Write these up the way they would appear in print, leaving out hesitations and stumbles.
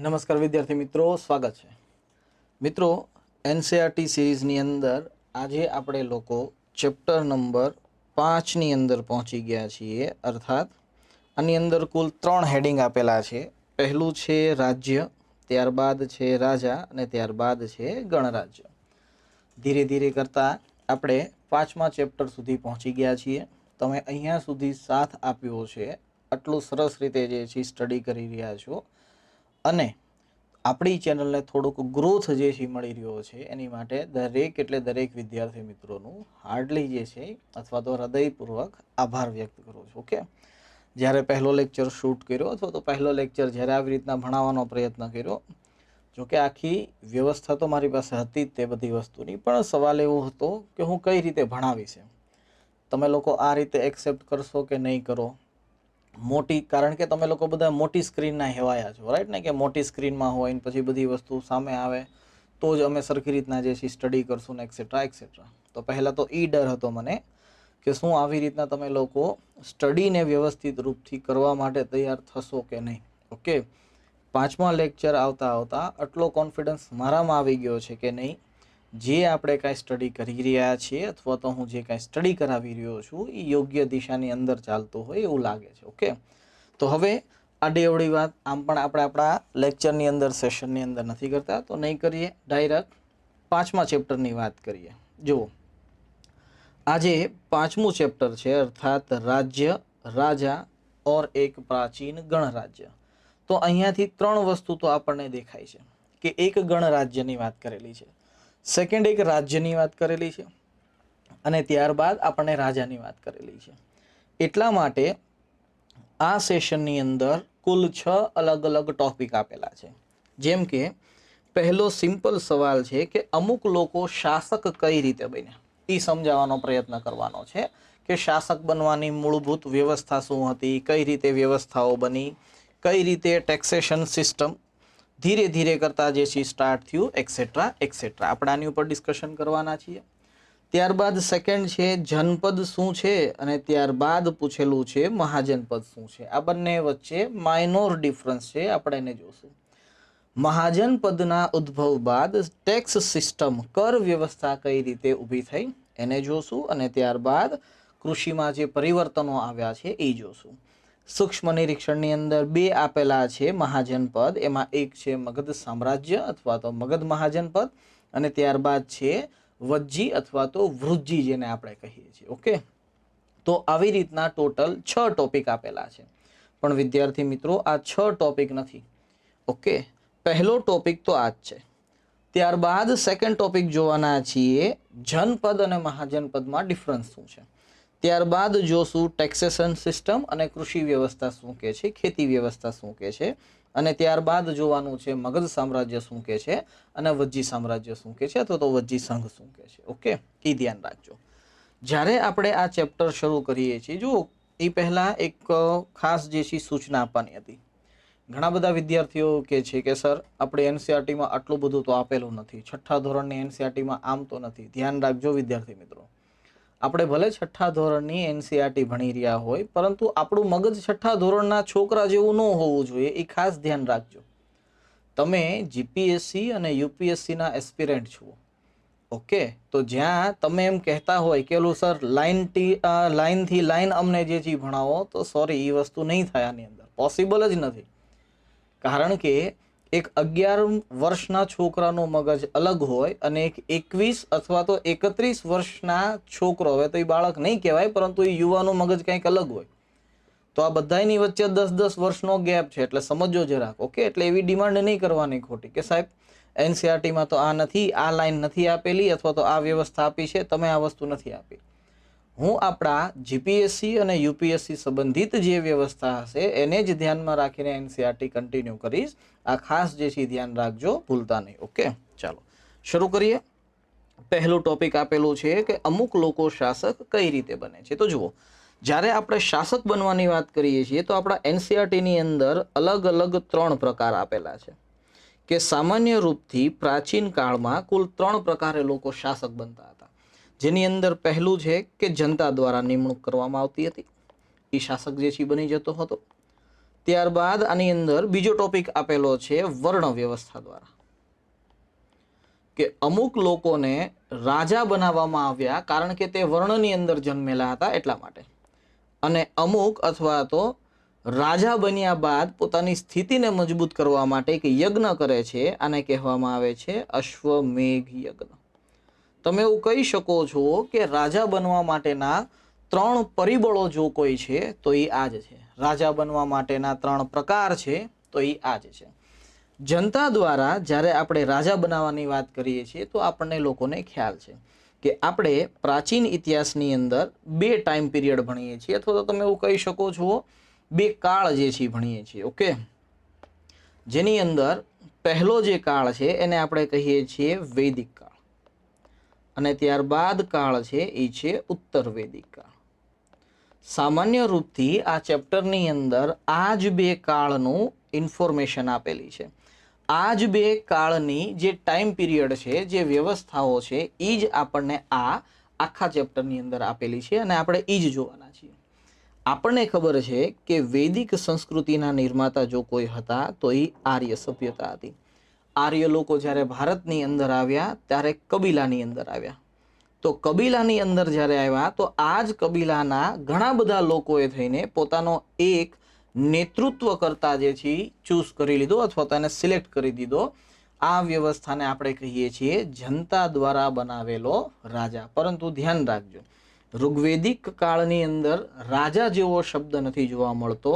નમસ્કાર વિદ્યાર્થી મિત્રો, સ્વાગત છે મિત્રો એનસીઆરટી સિરીઝની અંદર આજે આપણે લોકો ચેપ્ટર નંબર 5 ની અંદર પહોંચી ગયા છીએ. અર્થાત આની અંદર કુલ 3 હેડિંગ આપેલા છે. પહેલું છે રાજ્ય, ત્યારબાદ છે રાજા અને ત્યારબાદ છે ગણરાજ્ય. ધીરે ધીરે કરતાં આપણે 5મા ચેપ્ટર સુધી પહોંચી ગયા છીએ. તમે અહીંયા સુધી સાથ આપ્યો છે, આટલું સરસ રીતે જે છે સ્ટડી કરી રહ્યા છો અને આપણી ચેનલને થોડુંક ગ્રોથ જે છે મળી રહ્યો છે એની માટે દરેક એટલે દરેક વિદ્યાર્થી મિત્રોનું હાર્ડલી જે છે અથવા તો હૃદયપૂર્વક આભાર વ્યક્ત કરું છું. ઓકે, જ્યારે પહેલો લેક્ચર શૂટ કર્યો અથવા તો પહેલો લેક્ચર જ્યારે આવી રીતના ભણાવવાનો પ્રયત્ન કર્યો, જોકે આખી વ્યવસ્થા તો મારી પાસે હતી જ તે બધી વસ્તુની, પણ સવાલ એવો હતો કે હું કઈ રીતે ભણાવીશ. તમે લોકો આ રીતે એક્સેપ્ટ કરશો કે નહીં કરો. મોટી, કારણ કે તમે લોકો બધા મોટી સ્ક્રીનના હેવાયા છો, રાઈટ ને, કે મોટી સ્ક્રીનમાં હોય ને પછી બધી વસ્તુ સામે આવે તો જ અમે સરખી રીતના જે છે સ્ટડી કરશું ને એક્સેટ્રા એક્સેટ્રા. તો પહેલાં તો એ ડર હતો મને કે શું આવી રીતના તમે લોકો સ્ટડીને વ્યવસ્થિત રૂપથી કરવા માટે તૈયાર થશો કે નહીં. ઓકે, 5મા લેક્ચર આવતા આવતા આટલો કોન્ફિડન્સ મારામાં આવી ગયો છે કે નહીં, જે આપણે કાંઈ સ્ટડી કરી રહ્યા છીએ અથવા તો હું જે કાંઈ સ્ટડી કરાવી રહ્યો છું એ યોગ્ય દિશાની અંદર ચાલતું હોય એવું લાગે છે. ઓકે, તો હવે આડી અવળી વાત આમ પણ આપણે આપણા લેક્ચરની અંદર સેશનની અંદર નથી કરતા, તો નહીં કરીએ, ડાયરેક્ટ 5મા ચેપ્ટરની વાત કરીએ. જુઓ, આજે 5મું ચેપ્ટર છે, અર્થાત રાજ્ય, રાજા ઓર એક પ્રાચીન ગણરાજ્ય. તો અહીંયાથી 3 વસ્તુ તો આપણને દેખાય છે કે એક ગણરાજ્યની વાત કરેલી છે, સેકન્ડ એક રાજ્યની વાત કરેલી છે અને ત્યારબાદ આપણને રાજાની વાત કરેલી છે. એટલા માટે આ સેશનની અંદર કુલ 6 અલગ અલગ ટોપિક આપેલા છે. જેમ કે પહેલો સિમ્પલ સવાલ છે કે અમુક લોકો શાસક કઈ રીતે બન્યા, એ સમજાવવાનો પ્રયત્ન કરવાનો છે કે શાસક બનવાની મૂળભૂત વ્યવસ્થા શું હતી, કઈ રીતે વ્યવસ્થાઓ બની, કઈ રીતે ટેક્સેશન સિસ્ટમ ધીરે ધીરે કરતાં જે છે સ્ટાર્ટ થયું એક્સેટ્રા એક્સેટ્રા. આપણે આની ઉપર ડિસ્કશન કરવાના છીએ. ત્યારબાદ સેકન્ડ છે જનપદ શું છે અને ત્યારબાદ પૂછેલું છે મહાજનપદ શું છે. આ બંને વચ્ચે માઇનોર ડિફરન્સ છે, આપણે એને જોશું. મહાજનપદના ઉદ્ભવ બાદ ટેક્સ સિસ્ટમ, કર વ્યવસ્થા કઈ રીતે ઊભી થઈ એને જોશું અને ત્યારબાદ કૃષિમાં જે પરિવર્તનો આવ્યા છે એ જોશું. સૂક્ષ્મ નિરીક્ષણની અંદર 2 આપેલા છે મહાજનપદ, એમાં એક છે મગધ સામ્રાજ્ય અથવા તો મગધ મહાજનપદ અને ત્યારબાદ છે વજ્જી અથવા તો વૃજ્જી જેને આપણે કહીએ છીએ. ઓકે, તો આવી રીતના ટોટલ 6 ટોપિક આપેલા છે. પણ વિદ્યાર્થી મિત્રો આ 6 ટોપિક નથી. ઓકે, પહેલો ટોપિક તો આ જ છે. ત્યારબાદ સેકન્ડ ટોપિક જોવાના છીએ જનપદ અને મહાજનપદમાં ડિફરન્સ શું છે. ત્યારબાદ જોશું ટેક્સેશન સિસ્ટમ અને કૃષિ વ્યવસ્થા શું કહે છે, ખેતી વ્યવસ્થા શું કહે છે અને ત્યારબાદ જોવાનું છે મગધ સામ્રાજ્ય શું કહે છે અને વજ્જી સામ્રાજ્ય શું કહે છે અથવા તો વજ્જી સંઘ શું કહે છે. ઓકે, એ ધ્યાન રાખજો જ્યારે આપણે આ ચેપ્ટર શરૂ કરીએ છીએ. જો એ પહેલાં એક ખાસ જે છે સૂચના આપવાની હતી. ઘણા બધા વિદ્યાર્થીઓ કહે છે કે સર આપણે એનસીઆરટીમાં આટલું બધું તો આપેલું નથી, 6ઠ્ઠા ધોરણની એનસીઆરટીમાં આમ તો નથી. ધ્યાન રાખજો વિદ્યાર્થી મિત્રો, આપણે ભલે 6ઠ્ઠા ધોરણની એનસીઆરટી ભણી રહ્યા હોય પરંતુ આપણું મગજ 6ઠ્ઠા ધોરણના છોકરા જેવું ન હોવું જોઈએ, એ ખાસ ધ્યાન રાખજો. તમે જીપીએસસી અને યુપીએસસીના એસ્પિરન્ટ છો. ઓકે, તો જ્યાં તમે એમ કહેતા હોય કે ઓલું સર લાઇનથી લાઇન અમને જે ચીજ ભણાવો, તો સોરી, એ વસ્તુ નહીં થાય, આની અંદર પોસિબલ જ નથી. કારણ કે એક 11 વર્ષના છોકરાનું મગજ અલગ હોય અને એક 21 અથવા તો 31 વર્ષના છોકરો, હવે તો એ બાળક નહીં કહેવાય પરંતુ એ યુવાનું મગજ કંઈક અલગ હોય. તો આ બધાની વચ્ચે 10-10 વર્ષનો ગેપ છે, એટલે સમજો જરાક. ઓકે, એટલે એવી ડિમાન્ડ નહીં કરવાની ખોટી કે સાહેબ એનસીઆરટીમાં તો આ નથી, આ લાઈન નથી આપેલી અથવા તો આ વ્યવસ્થા આપી છે, તમે આ વસ્તુ નથી આપી. હું આપણા જીપીએસસી અને યુપીએસસી સંબંધિત જે વ્યવસ્થા હશે એને જ ધ્યાનમાં રાખીને એનસીઆરટી કન્ટિન્યુ કરીશ. આ ખાસ જે છે ધ્યાન રાખજો, ભૂલતા નહીં. ઓકે, ચાલો શરૂ કરીએ. પહેલું ટોપિક આપેલું છે કે અમુક લોકો શાસક કઈ રીતે બને છે. તો જુઓ, જ્યારે આપણે શાસક બનવાની વાત કરીએ છીએ તો આપણા એનસીઆરટીની અંદર અલગ અલગ 3 પ્રકાર આપેલા છે કે સામાન્ય રૂપથી પ્રાચીન કાળમાં કુલ 3 પ્રકારે લોકો શાસક બનતા હતા. જેની અંદર પહેલું છે કે જનતા દ્વારા નિમણૂક કરવામાં આવતી હતી, એ શાસક જે છે બની જતો હતો. ત્યારબાદ આની અંદર બીજો ટોપિક આપેલો છે વર્ણ વ્યવસ્થા દ્વારા, કે અમુક લોકોને રાજા બનાવવામાં આવ્યા કારણ કે તે વર્ણની અંદર જન્મેલા હતા એટલા માટે, અને અમુક અથવા તો રાજા બન્યા બાદ પોતાની સ્થિતિને મજબૂત કરવા માટે એક યજ્ઞ કરે છે, આને કહેવામાં આવે છે અશ્વમેઘ યજ્ઞ. તમે એવું કહી શકો છો કે રાજા બનવા માટેના 3 પરિબળો જો કોઈ છે તો એ આ જ છે. રાજા બનવા માટેના 3 પ્રકાર છે તો એ આ જ છે. જનતા દ્વારા જ્યારે આપણે રાજા બનાવવાની વાત કરીએ છીએ તો આપણને લોકોને ખ્યાલ છે કે આપણે પ્રાચીન ઇતિહાસની અંદર 2 ટાઈમ પીરિયડ ભણીએ છીએ, અથવા તો તમે એવું કહી શકો છો 2 કાળ જે છે ભણીએ છીએ. ઓકે, જેની અંદર પહેલો જે કાળ છે એને આપણે કહીએ છીએ વૈદિક કાળ, અને ત્યારબાદ કાળ છે એ છે ઉત્તર વૈદિક કાળ. સામાન્ય રૂપથી આ ચેપ્ટરની અંદર આ જ 2 કાળનું ઇન્ફોર્મેશન આપેલી છે. આ જ 2 કાળની જે ટાઈમ પીરિયડ છે, જે વ્યવસ્થાઓ છે, એ જ આપણને આ આખા ચેપ્ટરની અંદર આપેલી છે અને આપણે એ જ જોવાના છીએ. આપણને ખબર છે કે વૈદિક સંસ્કૃતિના નિર્માતા જો કોઈ હતા તો એ આર્ય સભ્યતા હતી. આર્ય લોકો જ્યારે ભારતની અંદર આવ્યા ત્યારે કબીલાની અંદર આવ્યા. તો કબીલાની અંદર જ્યારે આવ્યા તો આ જ કબીલાના ઘણા બધા લોકોએ થઈને પોતાનો એક નેતૃત્વ કરતા જે છે ચૂઝ કરી લીધો અથવા તો એને સિલેક્ટ કરી દીધો. આ વ્યવસ્થાને આપણે કહીએ છીએ જનતા દ્વારા બનાવેલો રાજા. પરંતુ ધ્યાન રાખજો, ઋગ્વેદિક કાળની અંદર રાજા જેવો શબ્દ નથી જોવા મળતો,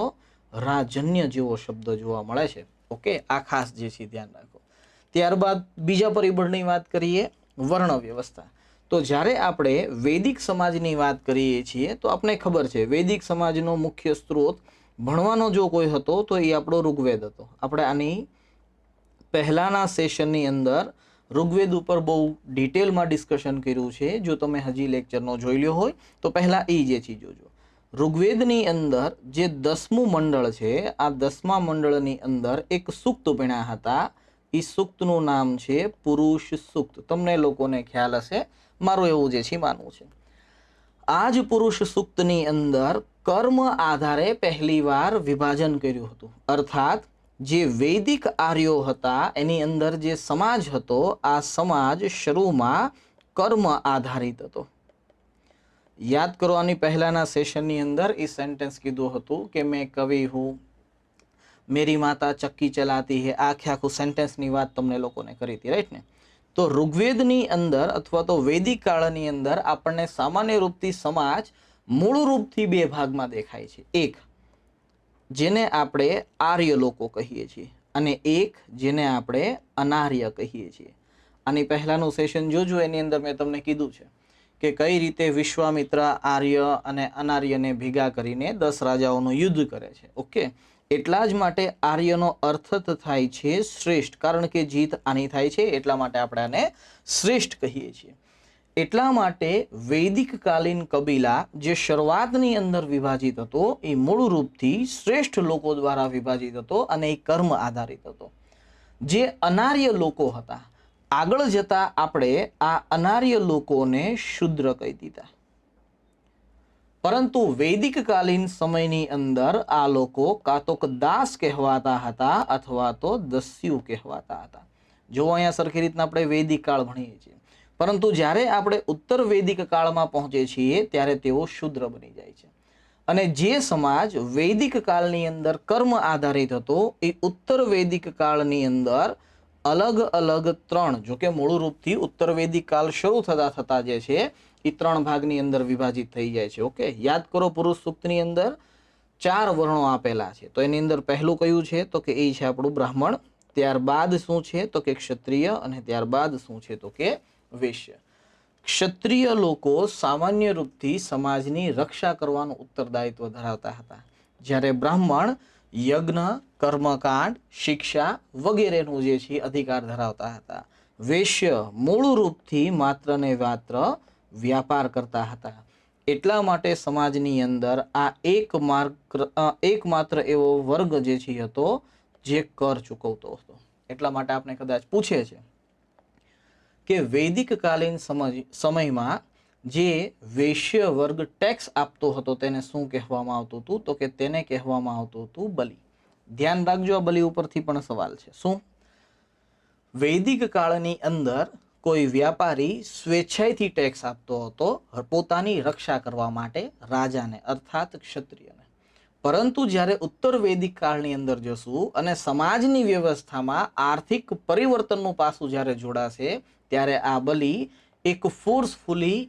રાજન્ય જેવો શબ્દ જોવા મળે છે. ઓકે, આ ખાસ જે છે ધ્યાન રાખો. ત્યારબાદ બીજા પરિબળની વાત કરીએ, વર્ણ વ્યવસ્થા. તો જ્યારે આપણે વૈદિક સમાજની વાત કરીએ છીએ તો આપણે ખબર છે વૈદિક સમાજનો મુખ્ય સ્ત્રોત ભણવાનો જો કોઈ હતો તો એ આપણો ઋગ્વેદ હતો. આપણે આની પહેલાના સેશનની અંદર ઋગ્વેદ ઉપર બહુ ડિટેલમાં ડિસ્કશન કર્યું છે. જો તમે હજી લેક્ચરનો જોઈ લ્યો હોય તો પહેલાં એ જે ચીજ જોજો. ઋગ્વેદની અંદર જે 10મું મંડળ છે, આ 10મા મંડળની અંદર એક સૂક્ત ભણ્યા હતા. એ સૂક્તનું નામ છે પુરુષ સૂક્ત. તમને લોકોને ખ્યાલ હશે, મારું એવું જે છે માનવું છે. આ જ પુરુષ સૂક્તની અંદર કર્મ આધારે પહેલીવાર વિભાજન કર્યું હતું. અર્થાત જે વૈદિક આર્યો હતા એની અંદર જે સમાજ હતો, આ સમાજ શરૂમાં કર્મ આધારિત હતો. યાદ કરો, આની પહેલાના સેશનની અંદર એ સેન્ટેન્સ કીધું હતું કે મેં કવિ હું, મેરી માતા ચક્કી ચલાતી હે. આખું સેન્ટેન્સની વાત તમને લોકોને કરી હતી, રાઈટ ને? તો ઋગ્વેદની અંદર અથવા તો વૈદિક કાળની અંદર આપણને સામાન્ય રૂપથી સમાજ મૂળ રૂપથી 2 ભાગમાં દેખાય છે. એક જેને આપણે આર્ય લોકો કહીએ છીએ અને એક જેને આપણે અનાર્ય કહીએ છીએ. આની પહેલાનું સેશન જોજો, એની અંદર મેં તમને કીધું છે કે કઈ રીતે વિશ્વામિત્ર આર્ય અને અનાર્યને ભેગા કરીને 10 રાજાઓનું યુદ્ધ કરે છે. ઓકે, એટલા જ માટે આર્યનો અર્થ થાય છે શ્રેષ્ઠ, કારણ કે જીત આની થાય છે એટલા માટે આપણે આને શ્રેષ્ઠ કહીએ છીએ. એટલા માટે વૈદિક કાલીન કબીલા જે શરૂઆતની અંદર વિભાજિત હતો એ મૂળ રૂપથી શ્રેષ્ઠ લોકો દ્વારા વિભાજિત હતો અને એ કર્મ આધારિત હતો. જે અનાર્ય લોકો હતા, આગળ જતા આપણે આ અનાર્ય લોકોને શુદ્ર કહી દીધા. પરંતુ વૈદિક કાલીન સમયની અંદર આ લોકો કાં તો દાસ કહેવાતા હતા અથવા તો દસ્યુ કહેવાતા હતા. જો અહીંયા સરખી રીતના આપણે વૈદિક કાળ ભણીએ છીએ, પરંતુ જ્યારે આપણે ઉત્તર વૈદિક કાળમાં પહોંચે છીએ ત્યારે તેઓ શુદ્ર બની જાય છે. અને જે સમાજ વૈદિક કાળની અંદર કર્મ આધારિત હતો એ ઉત્તર વૈદિક કાળની અંદર અલગ અલગ 3, જો કે મૂળ રૂપથી ઉત્તર વૈદિક કાળ શરૂ થતા થતા જે છે એ 3 ભાગની અંદર વિભાજિત થઈ જાય છે. ઓકે, યાદ કરો, પુરુષ સૂક્તની અંદર 4 વર્ણો આપેલા છે. તો એની અંદર પહેલું કયું છે તો કે એ છે આપણું બ્રાહ્મણ. ત્યારબાદ શું છે તો કે ક્ષત્રિય, અને ત્યારબાદ શું છે તો કે વૈશ્ય. ક્ષત્રિય લોકો સામાન્ય રૂપથી સમાજની રક્ષા કરવાનું ઉત્તરદાયિત્વ ધરાવતા હતા, જ્યારે બ્રાહ્મણ યજ્ઞ, કર્મકાંડ, શિક્ષા વગેરેનું જે છે અધિકાર ધરાવતા હતા. વૈશ્ય મૂળ રૂપથી માત્ર ને માત્ર વ્યાપાર કરતા હતા. એટલા માટે સમાજની અંદર આ એકમાત્ર એવો વર્ગ જે છે હતો જે કર ચૂકવતો હતો. એટલા માટે આપણે કદાચ પૂછે છે કે વૈદિક કાલીન સમયમાં જે વૈશ્ય વર્ગ ટેક્સ આપતો હતો તેને શું કહેવામાં આવતું હતું તો કે તેને કહેવામાં આવતું હતું બલિ. ધ્યાન રાખજો, આ બલી ઉપરથી પણ સવાલ છે. શું? વૈદિક કાળની અંદર કોઈ વ્યાપારી સ્વેચ્છાએથી ટેક્સ આપતો હતો પોતાની રક્ષા કરવા માટે રાજાને અર્થાત ક્ષત્રિયને. પરંતુ જ્યારે ઉત્તર વૈદિક કાળની અંદર જશું અને સમાજની વ્યવસ્થામાં આર્થિક પરિવર્તનનું પાસું જ્યારે જોડાશે ત્યારે આ બલી એક ફોર્સફુલી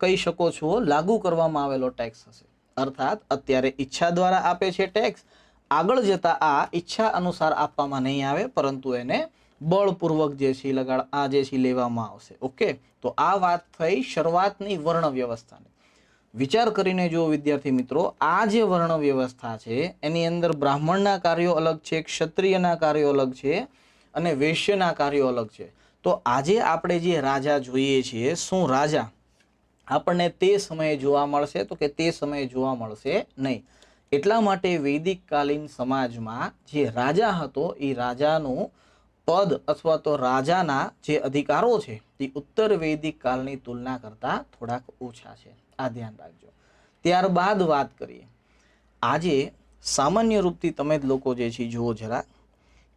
કહી શકો છો લાગુ કરવામાં આવેલો ટેક્સ હશે. અર્થાત અત્યારે ઈચ્છા દ્વારા આપે છે ટેક્સ, આગળ જતા આ ઈચ્છા અનુસાર આપવામાં નહીં આવે પરંતુ એને બળપૂર્વક જે છે લેવામાં આવશે. ઓકે, તો આ વાત થઈ શરૂઆતની વર્ણ વ્યવસ્થાની. વિચાર કરીને જો વિદ્યાર્થી મિત્રો, આ જે વર્ણ વ્યવસ્થા છે એની અંદર બ્રાહ્મણના કાર્યો અલગ છે, ક્ષત્રિયના કાર્યો અલગ છે અને વૈશ્યના કાર્યો અલગ છે. તો આજે આપણે જે રાજા જોઈએ છીએ, શું રાજા આપણને તે સમયે જોવા મળશે? તો કે તે સમયે જોવા મળશે નહીં. એટલા માટે વૈદિક કાલીન સમાજમાં જે રાજા હતો એ રાજાનું પદ અથવા તો રાજાના જે અધિકારો છે તે ઉત્તર વૈદિક કાળની તુલના કરતા થોડાક ઓછા છે. આ ધ્યાન રાખજો. ત્યારબાદ વાત કરીએ, આજે સામાન્ય રૂપથી તમે જ લોકો જે છે જુઓ જરા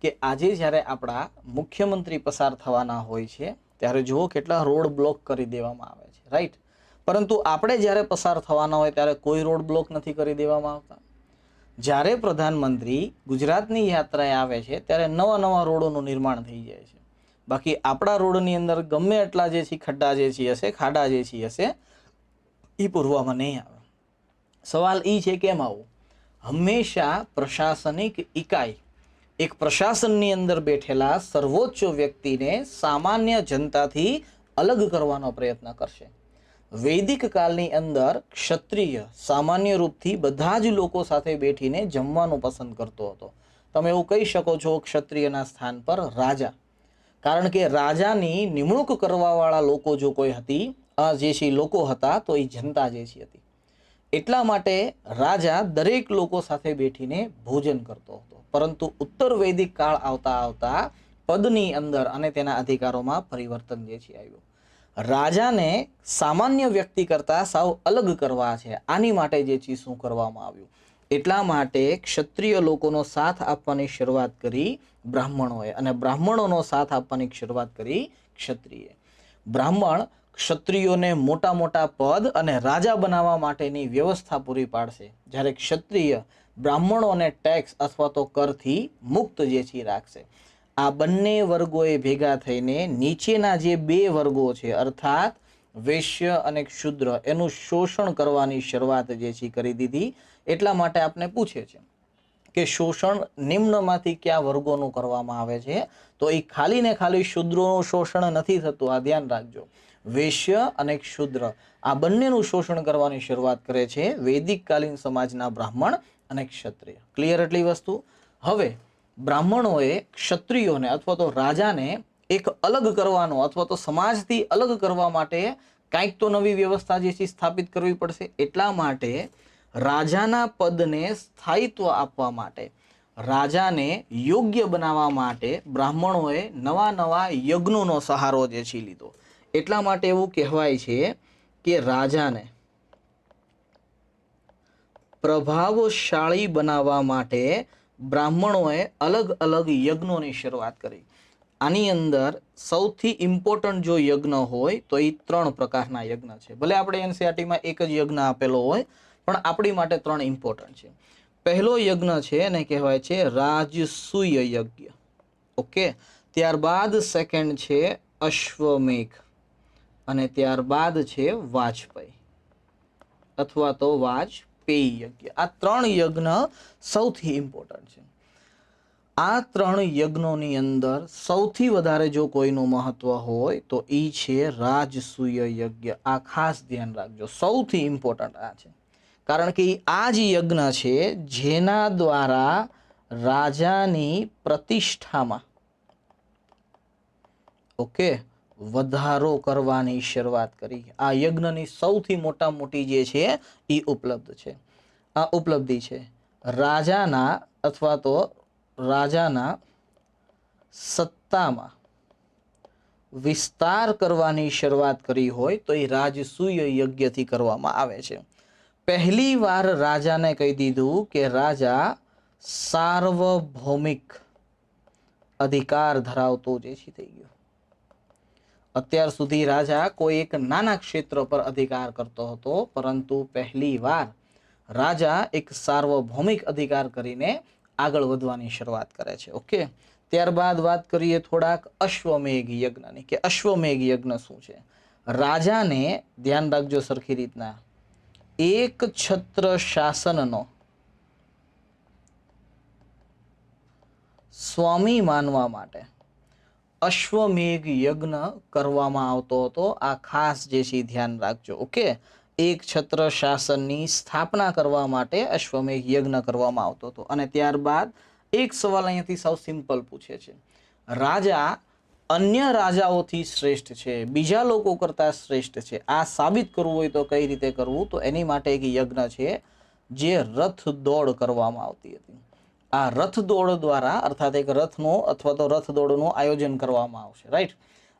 કે આજે જ્યારે આપણા મુખ્યમંત્રી પસાર થવાના હોય છે ત્યારે જુઓ કેટલા રોડ બ્લોક કરી દેવામાં આવે છે, રાઈટ? પરંતુ આપણે જ્યારે પસાર થવાના હોય ત્યારે કોઈ રોડ બ્લોક નથી કરી દેવામાં આવતા. જ્યારે પ્રધાનમંત્રી ગુજરાતની યાત્રાએ આવે છે ત્યારે નવા નવા રોડોનું નિર્માણ થઈ જાય છે. બાકી આપણા રોડની અંદર ગમે એટલા જે છે ખડ્ડા જે છે હશે, ખાડા જે છે હશે એ પૂરવામાં નહીં આવે. સવાલ એ છે કેમ આવું? હંમેશા પ્રશાસનિક ઇકાઈ એક પ્રશાસનની અંદર બેઠેલા સર્વોચ્ચ વ્યક્તિને સામાન્ય જનતાથી અલગ કરવાનો પ્રયત્ન કરશે. વૈદિક કાળની અંદર ક્ષત્રિય સામાન્ય રૂપથી બધા જ લોકો સાથે બેઠીને જમવાનું પસંદ કરતો હતો. તમે એવું કહી શકો છો ક્ષત્રિયના સ્થાન પર રાજા, કારણ કે રાજાની નિમણૂક કરવાવાળા લોકો જો કોઈ હતી જે છે લોકો હતા તો એ જનતા જે છે હતી. એટલા માટે રાજા દરેક લોકો સાથે બેઠીને ભોજન કરતો હતો. પરંતુ ઉત્તર વૈદિક કાળ આવતા આવતા પદની અંદર અને તેના અધિકારોમાં પરિવર્તન જે છે આવ્યું. રાજાને સામાન્ય વ્યક્તિ કરતા સાવ અલગ કરવા છે. આની માટે જે છે શું કરવામાં આવ્યું? એટલા માટે ક્ષત્રિય લોકોનો સાથ આપવાની શરૂઆત કરી બ્રાહ્મણોએ અને બ્રાહ્મણોનો સાથ આપવાની શરૂઆત કરી ક્ષત્રિય. બ્રાહ્મણ ક્ષત્રિયોને મોટા મોટા પદ અને રાજા બનાવવા માટેની વ્યવસ્થા પૂરી પાડશે, જ્યારે ક્ષત્રિય બ્રાહ્મણોને ટેક્સ અથવા તો કરથી મુક્ત જે છે રાખશે. આ બંને વર્ગોએ ભેગા થઈને નીચેના જે બે વર્ગો છે અર્થાત વૈશ્ય અને ક્ષુદ્ર એનું શોષણ કરવાની શરૂઆત જે છે કરી દીધી. એટલા માટે આપને પૂછે છે કે શોષણ નિમ્નમાંથી કયા વર્ગોનું કરવામાં આવે છે? તો એ ખાલી ને ખાલી શૂદ્રોનું શોષણ નથી થતું, આ ધ્યાન રાખજો. વૈશ્ય અને ક્ષુદ્ર આ બંનેનું શોષણ કરવાની શરૂઆત કરે છે વૈદિક કાલીન સમાજના બ્રાહ્મણ અને ક્ષત્રિય. ક્લિયર એટલી વસ્તુ? હવે બ્રાહ્મણોએ ક્ષત્રિયોને અથવા તો રાજાને એક અલગ કરવાનો અથવા તો સમાજથી અલગ કરવા માટે કાંઈક તો નવી વ્યવસ્થા જે છે સ્થાપિત કરવી પડશે. એટલા માટે રાજાના પદને સ્થાયિત્વ આપવા માટે, રાજાને યોગ્ય બનાવવા માટે બ્રાહ્મણોએ નવા નવા યજ્ઞોનો સહારો જે છે લીધો. એટલા માટે એવું કહેવાય છે કે રાજાને પ્રભાવશાળી બનાવવા માટે બ્રાહ્મણોએ અલગ અલગ યજ્ઞોની શરૂઆત કરી. આની અંદર સૌથી ઇમ્પોર્ટન્ટ જો યજ્ઞ હોય તો એ 3 પ્રકારના યજ્ઞ છે. ભલે આપણે એનસીઆરટીમાં એક જ યજ્ઞ આપેલો હોય પણ આપણી માટે 3 ઇમ્પોર્ટન્ટ છે. પહેલો યજ્ઞ છે એને કહેવાય છે રાજસૂય યજ્ઞ. ઓકે, ત્યારબાદ સેકન્ડ છે અશ્વમેઘ અને ત્યારબાદ છે વાજપેયી અથવા તો વાજપેયી યજ્ઞ. આ 3 યજ્ઞ સૌથી ઇમ્પોર્ટન્ટ છે. આ 3 યજ્ઞોની અંદર સૌથી વધારે જો કોઈનું મહત્વ હોય તો એ છે રાજસૂય યજ્ઞ. આ ખાસ ધ્યાન રાખજો, સૌથી ઇમ્પોર્ટન્ટ આ છે. કારણ કે આ જ યજ્ઞ છે જેના દ્વારા રાજાની પ્રતિષ્ઠામાં વધારો કરવાની શરૂઆત કરી. આ યજ્ઞની સૌથી મોટા મોટી જે છે એ ઉપલબ્ધ છે. આ ઉપલબ્ધિ છે રાજાના અથવા તો રાજાના સત્તામાં વિસ્તાર કરવાની શરૂઆત કરી હોય તો એ રાજસૂય યજ્ઞથી કરવામાં આવે છે. પહેલી વાર રાજાને કહી દીધું કે રાજા સાર્વભૌમિક અધિકાર ધરાવતો જે છે થઈ ગયો. અત્યાર સુધી રાજા કોઈ એક નાના ક્ષેત્ર પર અધિકાર કરતો હતો, પરંતુ પહેલી વાર રાજા એક સાર્વભૌમિક અધિકાર કરીને આગળ વધવાની શરૂઆત કરે છે. ઓકે, ત્યારબાદ વાત કરીએ થોડાક અશ્વમેઘ યજ્ઞની, કે અશ્વમેઘ યજ્ઞ શું છે. રાજાને ધ્યાન રાખજો સરખી રીતના, એક છત્ર શાસનનો સ્વામી માનવા માટે અશ્વમેઘ યજ્ઞ કરવામાં આવતો હતો. આ ખાસ જે છે ધ્યાન રાખજો. ઓકે, એક છત્ર શાસનની સ્થાપના કરવા માટે અશ્વમેઘ યજ્ઞ કરવામાં આવતો હતો. અને ત્યારબાદ એક સવાલ અહીંયાથી સાવ સિમ્પલ પૂછે છે, રાજા અન્ય રાજાઓથી શ્રેષ્ઠ છે, બીજા લોકો કરતા શ્રેષ્ઠ છે, આ સાબિત કરવું હોય તો કઈ રીતે કરવું? તો એની માટે એક યજ્ઞ છે જે રથ દોડ કરવામાં આવતી હતી. આ રથ દોડ દ્વારા, અર્થાત એક રથનો અથવા તો રથ દોડનું આયોજન કરવામાં આવશે. રાઈટ,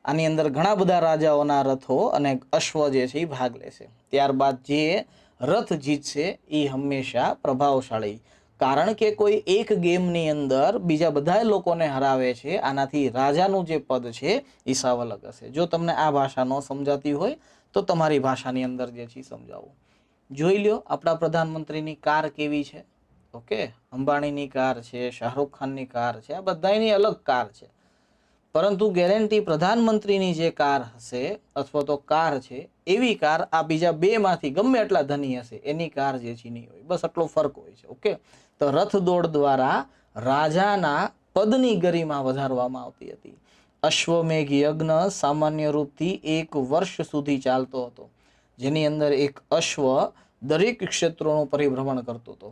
આની અંદર ઘણા બધા રાજાઓના રથો અને અશ્વ જે છે એ ભાગ લેશે. ત્યારબાદ જે રથ જીતશે એ હંમેશા પ્રભાવશાળી, કારણ કે કોઈ એક ગેમની અંદર બીજા બધા લોકોને હરાવે છે, આનાથી રાજાનું જે પદ છે એ સાવ અલગ હશે. જો તમને આ ભાષા ન સમજાતી હોય તો તમારી ભાષાની અંદર જે છે સમજાવું. જોઈ લ્યો આપણા પ્રધાનમંત્રીની કાર કેવી છે. ઓકે, અંબાણીની કાર છે, શાહરૂખ ખાનની કાર છે, આ બધાની અલગ કાર છે, પરંતુ ગેરંટી પ્રધાનમંત્રીની જે કાર હશે અથવા તો કાર છે એવી કાર આ બીજા બે માંથી ગમે એટલા ધની હશે એની કાર જે છે નહીં હોય. બસ આટલો ફરક હોય છે. ઓકે, તો રથ દોડ દ્વારા રાજાના પદની ગરિમા વધારવામાં આવતી હતી. અશ્વમેઘ યજ્ઞ સામાન્ય રૂપથી 1 વર્ષ સુધી ચાલતો હતો, જેની અંદર એક અશ્વ દરેક ક્ષેત્રોનું પરિભ્રમણ કરતો હતો.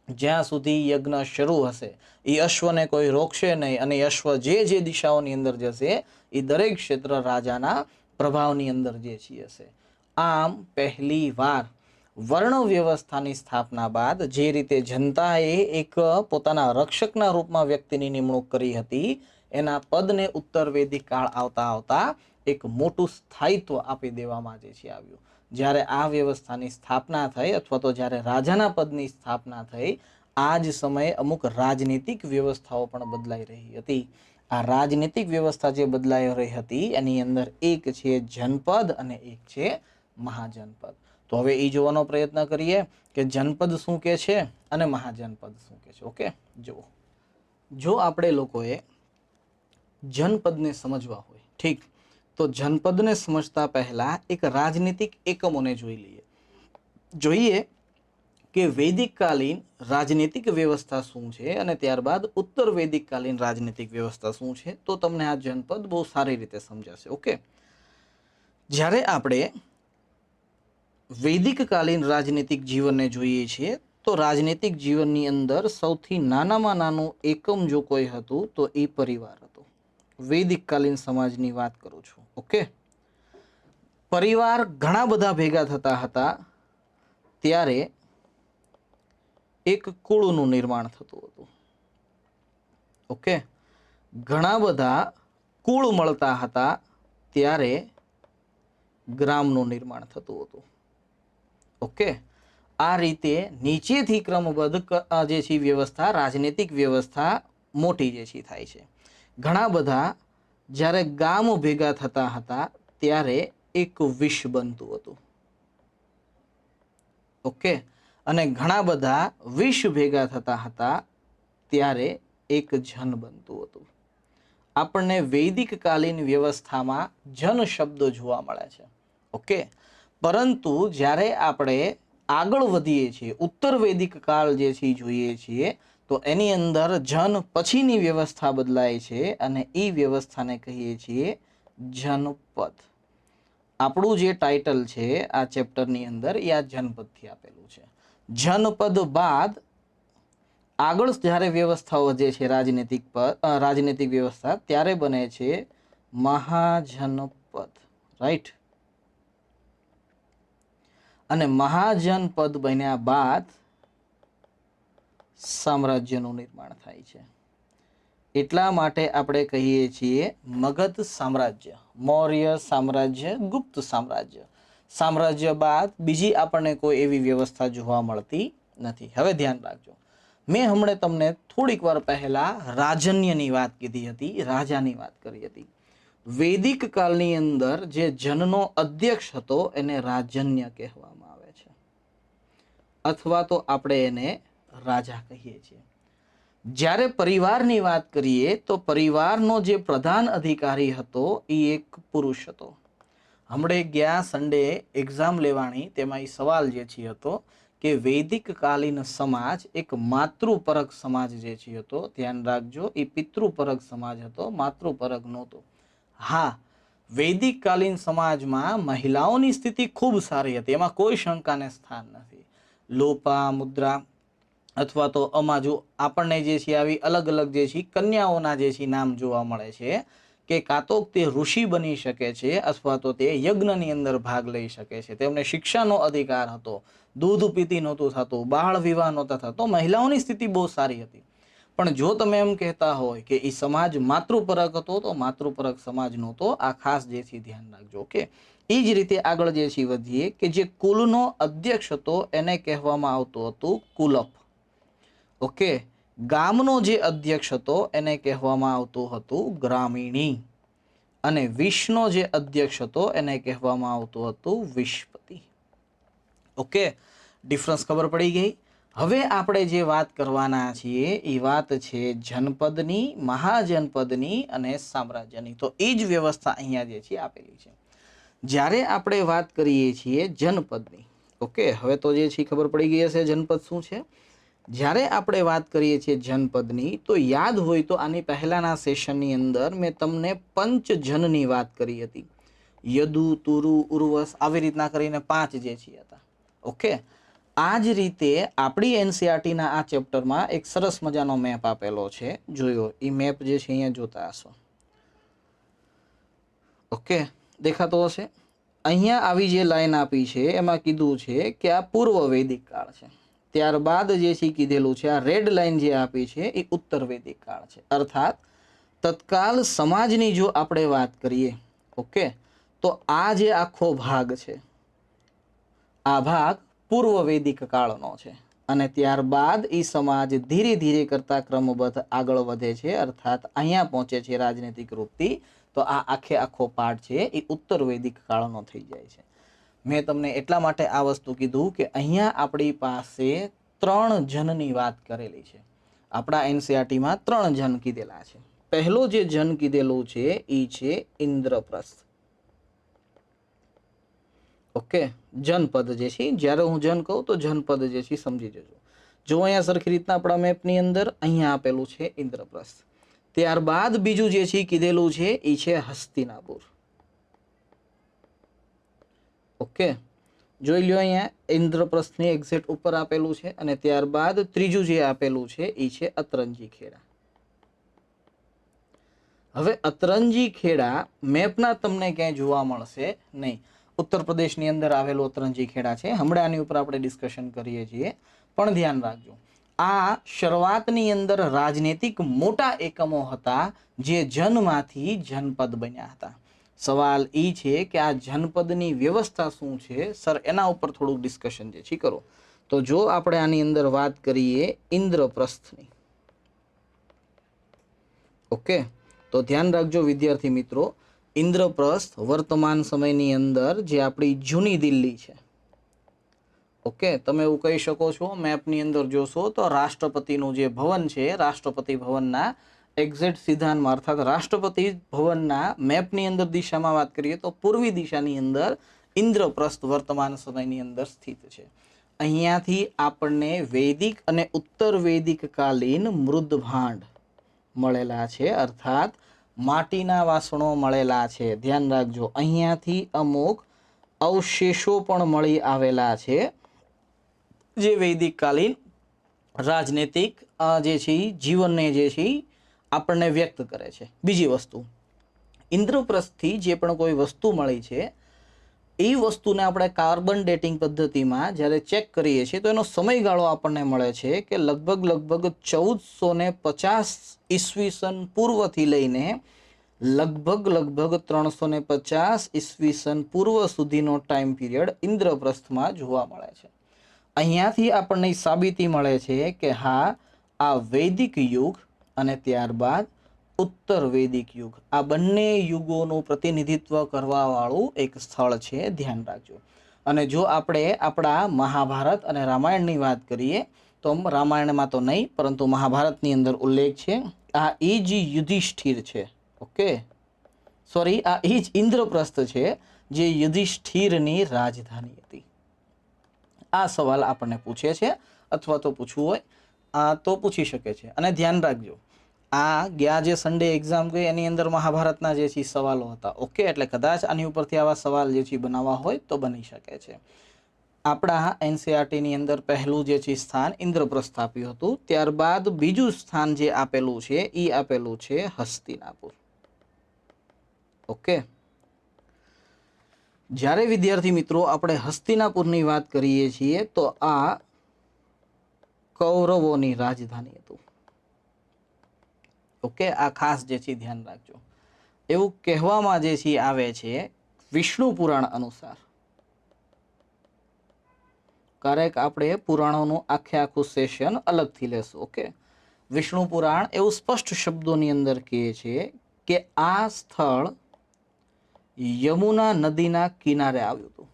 જ્યાં સુધી યજ્ઞ શરૂ હશે એ અશ્વને કોઈ રોકશે નહીં, અને અશ્વ જે દિશાઓની અંદર જશે એ દરેક ક્ષેત્ર રાજાના પ્રભાવની અંદર જે હશે. આમ પહેલી વાર વર્ણ વ્યવસ્થાની સ્થાપના બાદ જે રીતે જનતાએ એક પોતાના રક્ષકના રૂપમાં વ્યક્તિની નિમણૂક કરી હતી, એના પદને ઉત્તર વૈદિક કાળ આવતા આવતા એક મોટું સ્થાયિત્વ આપી દેવામાં જે છે આવ્યું. જ્યારે આ વ્યવસ્થાની સ્થાપના થઈ અથવા તો જ્યારે રાજાના પદની સ્થાપના થઈ, આ જ સમયે અમુક રાજનીતિક વ્યવસ્થાઓ પણ બદલાઈ રહી હતી. આ રાજનીતિક વ્યવસ્થા જે બદલાઈ રહી હતી એની અંદર એક છે જનપદ અને એક છે મહાજનપદ. તો હવે એ જોવાનો પ્રયત્ન કરીએ કે જનપદ શું કે છે અને મહાજનપદ શું કે છે. ઓકે, જુઓ, જો આપણે લોકોએ જનપદને સમજવા હોય, ઠીક, તો જનપદને સમજતા પહેલા એક રાજનીતિક એકમોને જોઈએ કે વૈદિક કાલીન રાજનીતિક વ્યવસ્થા શું છે અને ત્યારબાદ ઉત્તર વૈદિક કાલીન રાજનીતિક વ્યવસ્થા શું છે, તો તમને આ જનપદ બહુ સારી રીતે સમજાશે. ઓકે, જ્યારે આપણે વૈદિક કાલીન રાજનીતિક જીવનને જોઈએ છીએ તો રાજનીતિક જીવનની અંદર સૌથી નાનામાં નાનું એકમ જો કોઈ હતું તો એ પરિવાર હતો. વૈદિક કાલીન સમાજની વાત કરું છું. ઓકે, પરિવાર ઘણા બધા ભેગા થતા હતા ત્યારે એક કુળનું નિર્માણ થતું હતું. ઓકે, ઘણા બધા કુળ મળતા હતા ત્યારે ગ્રામનું નિર્માણ થતું હતું. ઓકે, આ રીતે નીચેથી ક્રમબદ્ધ જે છે વ્યવસ્થા, રાજનીતિક વ્યવસ્થા મોટી જે છે થાય છે. ઘણા બધા જ્યારે ગામ ભેગા થતા હતા ત્યારે એક વિશ્વ બનતું હતું. ઓકે, અને ઘણા બધા વિશ્વ ભેગા થતા હતા ત્યારે એક જન બનતું હતું. આપણને વૈદિક કાલીન વ્યવસ્થામાં જન શબ્દ જોવા મળે છે. ઓકે, પરંતુ જ્યારે આપણે આગળ વધીએ છીએ, ઉત્તર વૈદિક કાળ જે છે જોઈએ છીએ, તો એની અંદર જન પછીની વ્યવસ્થા બદલાય છે અને એ વ્યવસ્થાને કહીએ છીએ જનપદ. આપણું જે ટાઇટલ છે આ ચેપ્ટરની અંદર એ આ જનપદથી આપેલું છે. જનપદ બાદ આગળ જ્યારે વ્યવસ્થા વધે છે રાજનીતિક વ્યવસ્થા, ત્યારે બને છે મહાજનપદ. રાઈટ, અને મહાજનપદ બન્યા બાદ સામ્રાજ્યનું નિર્માણ થાય છે. એટલા માટે આપણે કહીએ છીએ મગધ સામ્રાજ્ય, મૌર્ય સામ્રાજ્ય, ગુપ્ત સામ્રાજ્ય. સામ્રાજ્ય બાદ બીજી આપણને કોઈ એવી વ્યવસ્થા જોવા મળતી નથી. હવે ધ્યાન રાખજો, મેં હમણે તમને થોડીક વાર પહેલા રાજન્યની વાત કીધી હતી, રાજાની વાત કરી હતી. વૈદિક કાળની અંદર જે જનનો અધ્યક્ષ હતો એને રાજન્ય કહેવામાં આવે છે, અથવા તો આપણે એને રાજા કહીએ છીએ. જ્યારે પરિવારની વાત કરીએ તો પરિવારનો જે પ્રધાન અધિકારી હતો એ એક પુરુષ હતો. હમણે ગયા સન્ડે એક્ઝામ લેવાની, તેમાં એ સવાલ જે છે હતો કે વૈદિક કાલીન સમાજ એક માતૃપરક સમાજ જે છે હતો. ધ્યાન રાખજો, એ પિતૃપરક સમાજ હતો, માતૃપરક નહોતો. હા, વૈદિક કાલીન સમાજમાં મહિલાઓની સ્થિતિ ખૂબ સારી હતી, એમાં કોઈ શંકાને સ્થાન નથી. લોપા મુદ્રા અથવા તો અમાજુ આપણને જે છે આવી અલગ અલગ જે છે કન્યાઓના જે છે નામ જોવા મળે છે કે કાં તો તે ઋષિ બની શકે છે અથવા તો તે યજ્ઞની અંદર ભાગ લઈ શકે છે. તેમને શિક્ષાનો અધિકાર હતો, દૂધ પીતી નહોતું થતું, બાળ વિવાહ નહોતા થતો, મહિલાઓની સ્થિતિ બહુ સારી હતી. પણ જો તમે એમ કહેતા હોય કે એ સમાજ માતૃપરક હતો તો માતૃપરક સમાજ નહોતો. આ ખાસ જે છે ધ્યાન રાખજો. ઓકે, એ જ રીતે આગળ જે છે વધીએ કે જે કુલનો અધ્યક્ષ હતો એને કહેવામાં આવતું હતું કુલપ. ઓકે, ગામનો જે અધ્યક્ષ હતો એને કહેવામાં આવતું હતું ગ્રામીણી, અને વિશ્વનો જે અધ્યક્ષ હતો એને કહેવામાં આવતું હતું વિશ્વપતિ. ઓકે, ડિફરન્સ ખબર પડી ગઈ. હવે આપણે જે વાત કરવાના છીએ એ વાત છે જનપદની, મહાજનપદની અને સામ્રાજ્યની. તો એ જ વ્યવસ્થા અહીંયા જે છે આપેલી છે. જ્યારે આપણે વાત કરીએ છીએ જનપદની, ઓકે, હવે તો જે છે ખબર પડી ગઈ હશે જનપદ શું છે. જ્યારે આપણે વાત કરીએ છીએ જનપદની, તો યાદ હોય તો આની પહેલાના સેશનની અંદર મેં તમને પંચજનની વાત કરી હતી. યદુ, તુરુ, ઉર્વશ, આવી રીતના કરીને 5 જે છે હતા. ઓકે, આ જ રીતે આપણી એનસીઆરટીના આ ચેપ્ટરમાં એક સરસ મજાનો મેપ આપેલો છે, જોયો. એ મેપ જે છે અહીંયા જોતા હશો. ઓકે, દેખાતો હશે. અહીંયા આવી જે લાઈન આપી છે એમાં કીધું છે કે આ પૂર્વ વૈદિક કાળ છે. ત્યારબાદ જે છે કીધેલું છે આ રેડ લાઈન જે આપી છે એ ઉત્તર વૈદિક કાળ છે. અર્થાત તત્કાલ સમાજની જો આપણે વાત કરીએ, ઓકે, તો આ જે આખો ભાગ છે આ ભાગ પૂર્વ વૈદિક કાળનો છે. અને ત્યારબાદ એ સમાજ ધીરે ધીરે કરતા ક્રમબદ્ધ આગળ વધે છે, અર્થાત અહીંયા પહોંચે છે રાજનૈતિક રૂપથી. તો આ આખો પાઠ છે એ ઉત્તર વૈદિક કાળનો થઈ જાય છે. મેં તમને એટલા માટે આ વસ્તુ કીધું કે અહીંયા આપણી પાસે 3 જનની વાત કરેલી છે. આપણા એનસીઆરટીમાં 3 જન કીધેલા છે. પહેલો જે જન કીધેલું છે એ છે ઇન્દ્રપ્રસ્થ. ઓકે, જનપદ જે છે, જ્યારે હું જન કહું તો જનપદ જે છે સમજી જજો. જો અહીંયા સરખી રીતના આપણા મેપની અંદર અહીંયા આપેલું છે ઇન્દ્રપ્રસ્થ. ત્યારબાદ બીજું જે છે કીધેલું છે એ છે હસ્તિનાપુર. ઓકે, જોઈ લ્યો અહીંયા ઇન્દ્રપ્રસ્થની એક્ઝેક્ટ ઉપર આપેલું છે. અને ત્યારબાદ ત્રીજું જે આપેલું છે એ છે અતરંજી ખેડા. હવે અતરંજી ખેડા મેપના તમને ક્યાંય જોવા મળશે નહીં. ઉત્તર પ્રદેશની અંદર આવેલું અતરંજી ખેડા છે. હમણાં આની ઉપર આપણે ડિસ્કશન કરીએ છીએ, પણ ધ્યાન રાખજો આ શરૂઆતની અંદર રાજનૈતિક મોટા એકમો હતા જે જનમાંથી જનપદ બન્યા હતા. સવાલ એ છે કે આ જનપદની વ્યવસ્થા શું છે સર, એના ઉપર થોડુંક ડિસ્કશન જે છે કરો. તો જો આપણે આની અંદર વાત કરીએ ઇન્દ્રપ્રસ્થની, ઓકે, તો ધ્યાન રાખજો વિદ્યાર્થી મિત્રો, ઇન્દ્રપ્રસ્થ વર્તમાન સમયની અંદર જે આપણી જૂની દિલ્હી છે. ઓકે, તમે એવું કહી શકો છો મેપની અંદર જોશો તો રાષ્ટ્રપતિનું જે ભવન છે, રાષ્ટ્રપતિ ભવનના એક્ઝેક્ટ સિદ્ધાંતમાં, અર્થાત રાષ્ટ્રપતિ ભવનના મેપની અંદર દિશામાં વાત કરીએ તો પૂર્વી દિશાની અંદર ઇન્દ્રપ્રસ્થ વર્તમાન સમયની અંદર સ્થિત છે. અહીંયાથી આપણને વૈદિક અને ઉત્તર વૈદિક કાલીન મૃદ ભાંડ મળેલા છે, અર્થાત માટીના વાસણો મળેલા છે. ધ્યાન રાખજો, અહીંયાથી અમુક અવશેષો પણ મળી આવેલા છે જે વૈદિક કાલીન રાજનૈતિક જે છે જીવનને જે છે આપણને વ્યક્ત કરે છે. બીજી વસ્તુ, ઇન્દ્રપ્રસ્થથી જે પણ કોઈ વસ્તુ મળી છે એ વસ્તુને આપણે કાર્બન ડેટિંગ પદ્ધતિમાં જ્યારે ચેક કરીએ છીએ તો એનો સમયગાળો આપણને મળે છે કે લગભગ 1450 ઈસવીસન પૂર્વથી લઈને લગભગ 350 ઈસવીસન પૂર્વ સુધીનો ટાઈમ પીરિયડ ઇન્દ્રપ્રસ્થમાં જોવા મળે છે. અહીંયાથી આપણને સાબિતી મળે છે કે હા, આ વૈદિક યુગ અને ત્યારબાદ ઉત્તર વૈદિક યુગ, આ બંને યુગોનું પ્રતિનિધિત્વ કરવા વાળું એક સ્થળ છે, ધ્યાન રાખજો. અને જો આપણે આપણા મહાભારત અને રામાયણની વાત કરીએ તો રામાયણમાં તો નહીં પરંતુ મહાભારતની અંદર ઉલ્લેખ છે. આ એ જ યુધિષ્ઠિર છે. ઓકે, સોરી, આ એ જ ઇન્દ્રપ્રસ્થ છે જે યુધિષ્ઠિરની રાજધાની હતી. આ સવાલ આપણને પૂછે છે અથવા તો પૂછવું હોય તો પૂછી શકે છે. અને ધ્યાન રાખજો, આ ગયા જે સન્ડે એક્ઝામ ગઈ એની અંદર મહાભારતના જે છે સવાલો હતા. ઓકે, એટલે કદાચ આની ઉપરથી આવા સવાલ જે છે બનાવવા હોય તો બની શકે છે. આપણા એનસીઆરટીની અંદર પહેલું જે છે સ્થાન ઇન્દ્રપ્રસ્થ આપ્યું હતું. ત્યારબાદ બીજું સ્થાન જે આપેલું છે એ આપેલું છે હસ્તિનાપુર. ઓકે, જ્યારે વિદ્યાર્થી મિત્રો આપણે હસ્તિનાપુરની વાત કરીએ છીએ તો આ કૌરવોની રાજધાની હતું. ઓકે, આ ખાસ જે છે ધ્યાન રાખજો. એવું કહેવામાં જે છે આવે છે વિષ્ણુ પુરાણ અનુસાર, ક્યારેક આપણે પુરાણોનું આખું સેશન અલગથી લેશું. ઓકે, વિષ્ણુ પુરાણ એવું સ્પષ્ટ શબ્દોની અંદર કહે છે કે આ સ્થળ યમુના નદીના કિનારે આવ્યું હતું.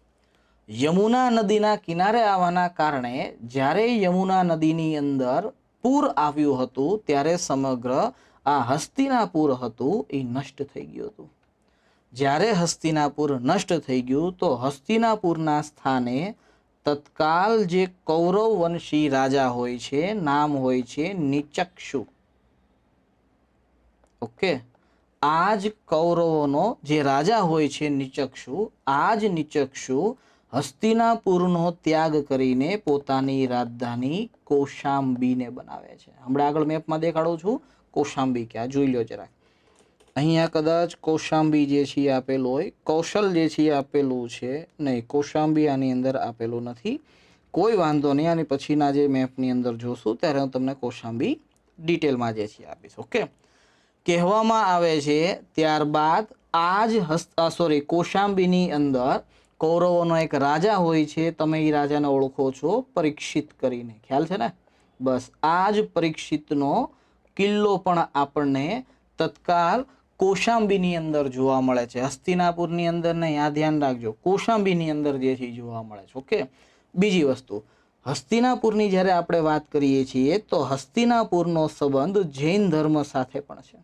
યમુના નદીના કિનારે આવવાના કારણે જ્યારે યમુના નદીની અંદર પૂર આવ્યું હતું ત્યારે સમગ્ર આ હસ્તિનાપુર હતું એ નષ્ટ થઈ ગયું હતું. જ્યારે હસ્તિનાપુર નષ્ટ થઈ ગયું તો હસ્તિનાપુરના સ્થાને તત્કાલ જે કૌરવ વંશી રાજા હોય છે, નામ હોય છે નિચક્ષુ. ઓકે, આ જ કૌરવોનો જે રાજા હોય છે નિચક્ષુ, આ જ નિચક્ષુ હસ્તિનાપુરનો ત્યાગ કરીને પોતાની રાજધાની કૌશાંબીને બનાવે છે. હમણાં આગળ મેપમાં દેખાડું છું કૌશાંબી ક્યાં, જોઈ લો જરા. અહીંયા કદાચ કૌશાંબી જે છે આપેલું હોય, કૌશલ જે છે આપેલું છે નહીં, કૌશાંબી આની અંદર આપેલું નથી. કોઈ વાંધો નહીં, આની પછીના જે મેપની અંદર જોશું ત્યારે હું તમને કૌશાંબી ડિટેલમાં જે છે આપીશ. ઓકે, કહેવામાં આવે છે ત્યારબાદ આ જ કૌશાંબીની અંદર કૌરવોનો એક રાજા હોય છે. તમે એ રાજાને ઓળખો છો પરીક્ષિત કરીને, ખ્યાલ છે ને? બસ આ જ પરીક્ષિતનો કિલ્લો પણ આપણને તત્કાલ કૌશાંબીની અંદર જોવા મળે છે. હસ્તિનાપુરની અંદર નહીં, આ ધ્યાન રાખજો, કૌશાંબીની અંદર જે છે જોવા મળે છે. ઓકે, બીજી વસ્તુ, હસ્તિનાપુરની જ્યારે આપણે વાત કરીએ છીએ તો હસ્તિનાપુરનો સંબંધ જૈન ધર્મ સાથે પણ છે.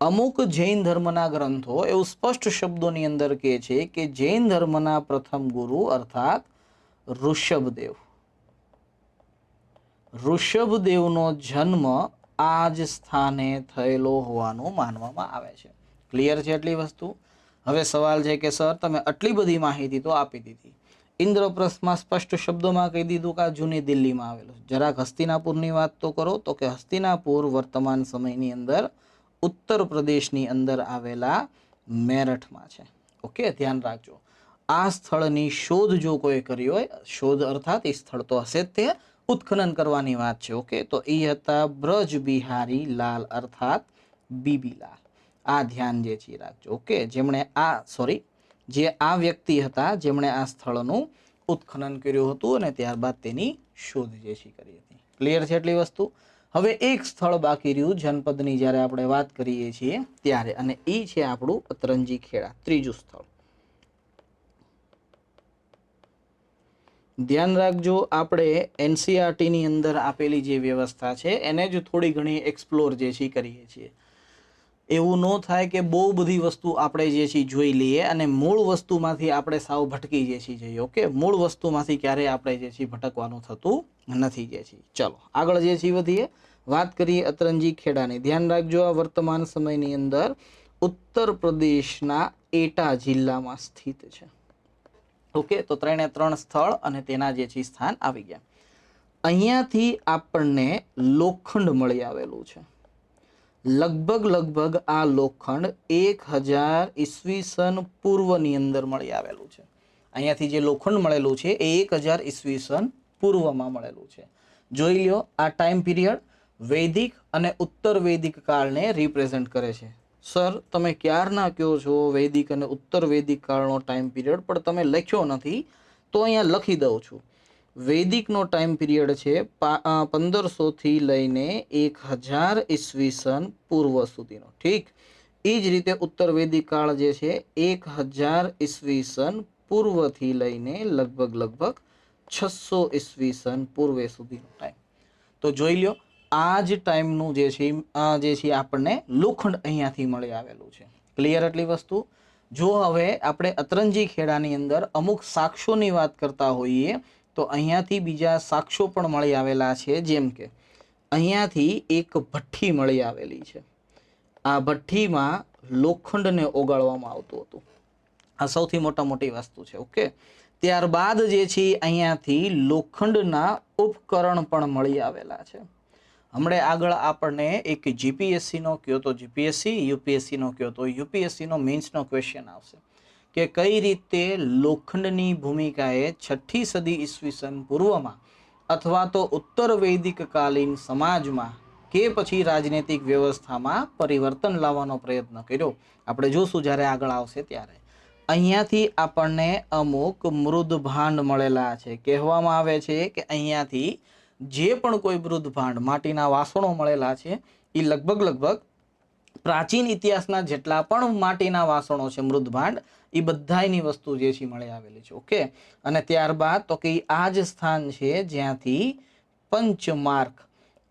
અમુક જૈન ધર્મના ગ્રંથો એવું સ્પષ્ટ શબ્દોની અંદર કહે છે કે જૈન ધર્મના પ્રથમ ગુરુ અર્થાત ઋષભદેવનો જન્મ આ જ સ્થાને થયેલો હોવાનું માનવામાં આવે છે. ક્લિયર છે એટલી વસ્તુ? હવે સવાલ છે કે સર તમે આટલી બધી માહિતી તો આપી દીધી, ઇન્દ્રપ્રસ્થમાં સ્પષ્ટ શબ્દોમાં કહી દીધું કે આ જૂની દિલ્હીમાં આવેલું, જરાક હસ્તિનાપુરની વાત તો કરો. તો કે હસ્તિનાપુર વર્તમાન સમયની અંદર ઉત્તર પ્રદેશની અંદર આવેલા મેરઠમાં છે. ઓકે, ધ્યાન રાખજો. આ સ્થળની શોધ જો કોઈ કરી હોય, શોધ અર્થાત એ સ્થળ તો હશે જ, તે ઉત્ખનન કરવાની વાત છે. ઓકે, તો એ હતા બ્રજ બિહારી લાલ અર્થાત બીબીલાલ. આ ધ્યાન જે છે રાખજો. ઓકે, જેમણે આ વ્યક્તિ હતા જેમણે આ સ્થળનું ઉત્ખનન કર્યું હતું અને ત્યારબાદ તેની શોધ જે છે કરી હતી. ક્લિયર છે એટલી વસ્તુ? હવે એક સ્થળ બાકી રહ્યું જનપદની જ્યારે આપણે વાત કરીએ છીએ ત્યારે, અને એ છે આપણું અતરંજી ખેડા, ત્રીજું સ્થળ. ધ્યાન રાખજો, આપણે એનસીઆરટીની અંદર આપેલી જે વ્યવસ્થા છે એને જ થોડી ઘણી એક્સપ્લોર જે છે કરીએ છીએ. એવું ન થાય કે બહુ બધી વસ્તુ આપણે જે છે જોઈ લઈએ અને મૂળ વસ્તુમાંથી આપણે સાવ ભટકી જે છે જઈએ. ઓકે, મૂળ વસ્તુમાંથી ક્યારેય આપણે જે છે ભટકવાનું થતું નથી જે છે. ચલો આગળ જે છે વધીએ, વાત કરીએ અતરંજી ખેડાની. ધ્યાન રાખજો, આ વર્તમાન સમયની અંદર ઉત્તર પ્રદેશના એટા જિલ્લામાં સ્થિત છે. ઓકે, તો 3 સ્થળ અને તેના જે છે સ્થાન આવી ગયા. અહીંયાથી આપણને લોખંડ મળી આવેલું છે. લગભગ આ લોખંડ 1000 ઈસવીસન પૂર્વની અંદર મળી આવેલું છે. અહીંયાથી જે લોખંડ મળેલું છે એ 1000 ઈસવીસન પૂર્વમાં મળેલું છે. જોઈ લ્યો, આ ટાઈમ પીરિયડ વૈદિક અને ઉત્તર વૈદિક કાળને રિપ્રેઝેન્ટ કરે છે. સર તમે ક્યારના કહો છો વૈદિક અને ઉત્તર વૈદિક કાળનો ટાઈમ પીરિયડ, પણ તમે લખ્યો નથી તો અહીંયા લખી દઉં છું. વૈદિકનો ટાઈમ પીરિયડ છે 1500 થી લઈને 1000 ઈસવીસન પૂર્વ સુધીનો. ઠીક. એ જ રીતે ઉત્તર વૈદિક કાળ જે છે 1000 ઈસવીસન પૂર્વથી લઈને લગભગ 600 ઈસવીસન પૂર્વે સુધીનો ટાઈમ. તો જોઈ લ્યો આ જ ટાઈમનું જે છે આપણને લોખંડ અહીંયાથી મળી આવેલું છે. ક્લિયર એટલી વસ્તુ. જો હવે આપણે અતરંજી ખેડાની અંદર અમુક સાક્ષ્યોની વાત કરતા હોઈએ તો અહીંયાથી બીજા સાક્ષ્યો પણ મળી આવેલા છે. જેમ કે અહીંયાથી એક ભઠ્ઠી મળી આવેલી છે. આ ભઠ્ઠીમાં લોખંડને ઓગાળવામાં આવતું હતું. આ સૌથી મોટી વસ્તુ છે. ઓકે. ત્યારબાદ જે છે અહીંયાથી લોખંડના ઉપકરણ પણ મળી આવેલા છે. હમણાં આગળ આપણને એક જીપીએસસીનો કયો તો જીપીએસસી, યુપીએસસીનો કયો તો યુપીએસસીનો મેન્સનો ક્વેશ્ચન આવશે કે કઈ રીતે લોખંડની ભૂમિકાએ 6ઠ્ઠી સદી ઈસવીસન પૂર્વમાં અથવા તો ઉત્તર વૈદિક કાલીન સમાજમાં કે પછી રાજનૈતિક વ્યવસ્થામાં પરિવર્તન લાવવાનો પ્રયત્ન કર્યો. આપણે જોશું જ્યારે આગળ આવશે ત્યારે. અહીંયાથી આપણને અમુક મૃદ ભાંડ મળેલા છે. કહેવામાં આવે છે કે અહીંયાથી જે પણ કોઈ મૃદ ભાંડ માટીના વાસણો મળેલા છે એ લગભગ પ્રાચીન ઇતિહાસના જેટલા પણ માટીના વાસણો છે મૃદ ભાંડ એ બધાની વસ્તુ જે છે મળી આવેલી છે. ઓકે. અને ત્યારબાદ તો કે આ જ સ્થાન છે જ્યાંથી પંચમાર્ક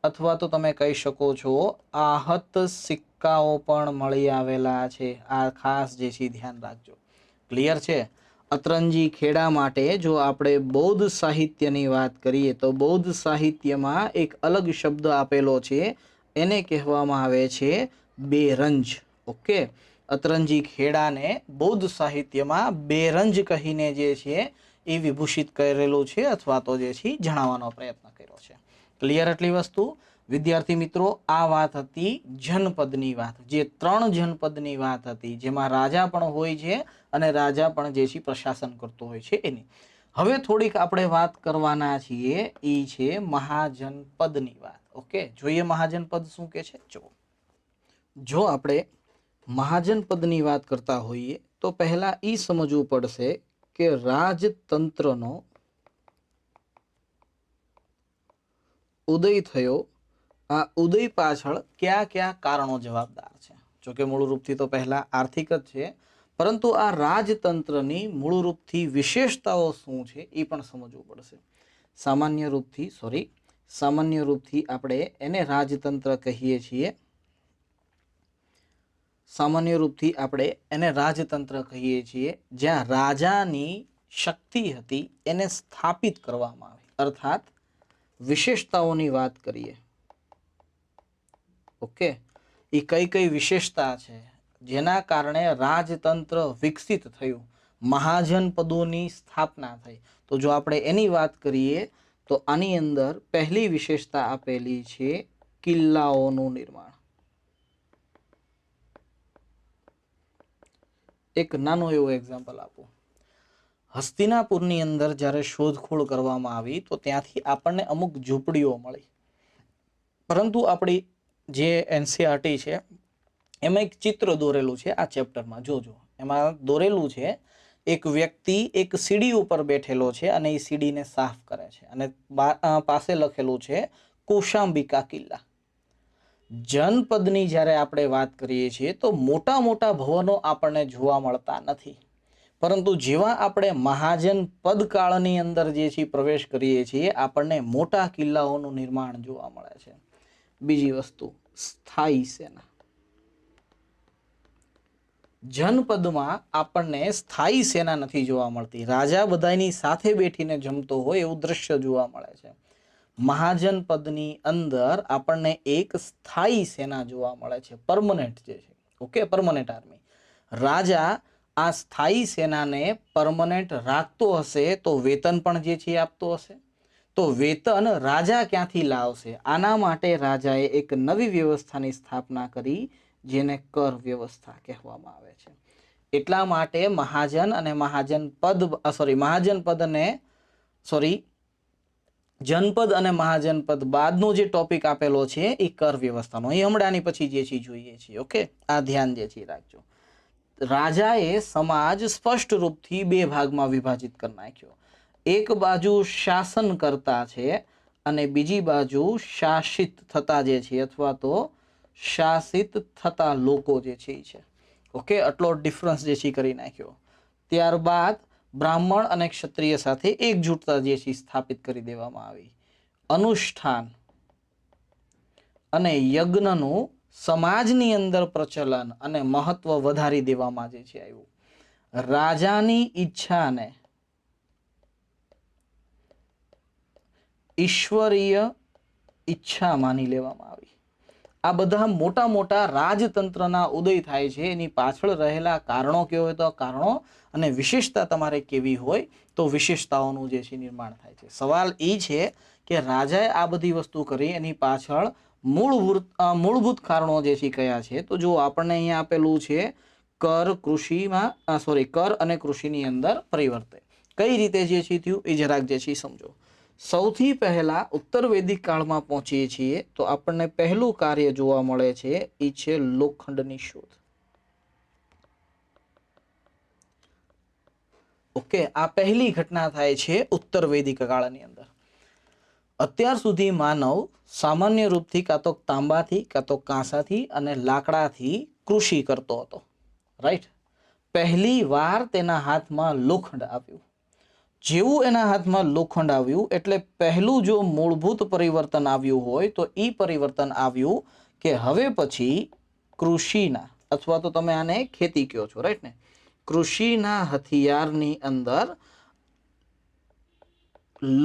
અથવા તો તમે કહી શકો છો આહત સિક્કાઓ પણ મળી આવેલા છે. આ ખાસ જે છે ધ્યાન રાખજો. ક્લિયર છે. અતરંજી ખેડા માટે જો આપણે બૌદ્ધ સાહિત્યની વાત કરીએ તો બૌદ્ધ સાહિત્યમાં એક અલગ શબ્દ આપેલો છે. એને કહેવામાં આવે છે બેરંજ. ઓકે. અતરંજી ખેડાને બૌદ્ધ સાહિત્યમાં બેરંજ કહીને જે છે એ વિભૂષિત કરેલું છે અથવા તો જે છે જણાવવાનો પ્રયત્ન કર્યો છે. ક્લિયર એટલી વસ્તુ. વિદ્યાર્થી મિત્રો આ વાત હતી જનપદની વાત, જે 3 જનપદની વાત હતી જેમાં રાજા પણ હોય છે અને રાજા પણ જે છે પ્રશાસન કરતો હોય છે એની. હવે થોડીક આપણે વાત કરવાના છીએ એ છે મહાજનપદની વાત. ઓકે. જોઈએ મહાજનપદ શું કે છે. જો આપણે મહાજનપદની વાત કરતા હોઈએ તો પહેલા એ સમજવું પડશે કે રાજતંત્રનો ઉદય થયો. આ ઉદય પાછળ કયા કયા કારણો જવાબદાર છે. જોકે મૂળ રૂપથી તો પહેલા આર્થિક જ છે, પરંતુ આ રાજતંત્રની મૂળ રૂપથી વિશેષતાઓ શું છે એ પણ સમજવું પડશે. સામાન્ય રૂપથી આપણે એને રાજતંત્ર કહીએ છીએ. જ્યાં રાજાની શક્તિ હતી એને સ્થાપિત કરવામાં આવી, અર્થાત વિશેષતાઓની વાત કરીએ. ઓકે. એ કઈ વિશેષતા છે જેના કારણે રાજતંત્ર વિકસિત થયું, મહાજનપદોની સ્થાપના થઈ. તો જો આપણે એની વાત કરીએ તો આની અંદર પહેલી વિશેષતા આપેલી છે કિલ્લાઓનું નિર્માણ. એક નાનું એવું એક્ઝામ્પલ આપું. હસ્તિનાપુરની અંદર જ્યારે શોધખોળ કરવામાં આવી તો ત્યાંથી આપણને અમુક ઝૂંપડીઓ મળી, પરંતુ આપણી જે એનસીઆરટી છે એમાં એક ચિત્ર દોરેલું છે. આ ચેપ્ટરમાં જોજો, એમાં દોરેલું છે એક વ્યક્તિ એક સીડી ઉપર બેઠેલો છે અને એ સીડીને સાફ કરે છે અને પાસે લખેલું છે કૌશાંબિકા કિલ્લા. જનપદની જ્યારે આપણે વાત કરીએ છીએ તો મોટા ભવનો આપણને જોવા મળતા નથી, પરંતુ જેવા આપણે મહાજનપદ કાળની અંદર જે છે પ્રવેશ કરીએ છીએ આપણને મોટા કિલ્લાઓનું નિર્માણ જોવા મળે છે. બીજી વસ્તુ સ્થાયી સેના. જનપદમાં આપણને સ્થાયી સેના નથી જોવા મળતી. રાજા બધાની સાથે બેઠીને જમતો હોય એવું દ્રશ્ય જોવા મળે છે. મહાજનપદની અંદર આપણને એક સ્થાયી સેના જોવા મળે છે, પરમનન્ટ જે છે. ઓકે. Permanent army. રાજા આ સ્થાયી સેનાને પરમનન્ટ રાખતો હશે તો વેતન પણ જે છે આપતો હશે. તો વેતન રાજા ક્યાંથી લાવશે? આના માટે રાજાએ એક નવી વ્યવસ્થાની સ્થાપના કરી જેને કર વ્યવસ્થા કહેવામાં આવે છે. એટલા માટે જનપદ અને મહાજનપદ બાદનો જે ટોપિક આપેલો છે એ કર વ્યવસ્થાનો, એ હમણાંની પછી જે છે જોઈએ છીએ. ઓકે. આ ધ્યાન જે છે રાખજો. રાજાએ સમાજ સ્પષ્ટ રૂપથી 2 ભાગમાં વિભાજિત કરી નાખ્યો. એક બાજુ શાસન કરતા છે અને બીજી બાજુ શાસિત થતા જે છે અથવા તો શાસિત થતા લોકો જે છે. ઓકે, આટલો ડિફરન્સ જે છે કરી નાખ્યો. ત્યારબાદ બ્રાહ્મણ અને ક્ષત્રિય સાથે એકજૂટતા જે છે સ્થાપિત કરી દેવામાં આવી. અનુષ્ઠાન અને યજ્ઞનું સમાજની અંદર પ્રચલન અને મહત્વ વધારી દેવામાં જે છે આવ્યું. રાજાની ઈચ્છાને ઈશ્વરીય ઈચ્છા માની લેવામાં આવી. આ બધા મોટા મોટા રાજતંત્રના ઉદય થાય છે. એની પાછળ રહેલા કારણો કેવા હોય તો કારણો અને વિશેષતા તમારે કેવી હોય તો વિશેષતાઓનું જે છે નિર્માણ થાય છે. સવાલ એ છે કે રાજાએ આ બધી વસ્તુ કરી એની પાછળ મૂળભૂત કારણો જે છે કયા છે. તો જો આપણને અહીંયા આપેલું છે કર અને કૃષિની અંદર પરિવર્તન કઈ રીતે જે છે થયું એ જરાક જે છે સમજો. સૌથી પહેલા ઉત્તર વૈદિક કાળમાં પહોંચીએ છીએ તો આપણને પહેલું કાર્ય જોવા મળે છે એ છે લોખંડની શોધ. ઓકે, આ પહેલી ઘટના થાય છે ઉત્તર વૈદિક કાળની અંદર. અત્યાર સુધી માનવ સામાન્ય રૂપથી કાં તો તાંબાથી કાં તો કાંસાથી અને લાકડાથી કૃષિ કરતો હતો. રાઈટ, પહેલી વાર તેના હાથમાં લોખંડ આવ્યું. જેવું એના હાથમાં લોખંડ આવ્યું એટલે પહેલું જો મૂળભૂત પરિવર્તન આવ્યું હોય તો એ પરિવર્તન આવ્યું કે હવે પછી કૃષિના અથવા તો તમે આને ખેતી કહો છો, રાઈટ ને, કૃષિના હથિયારની અંદર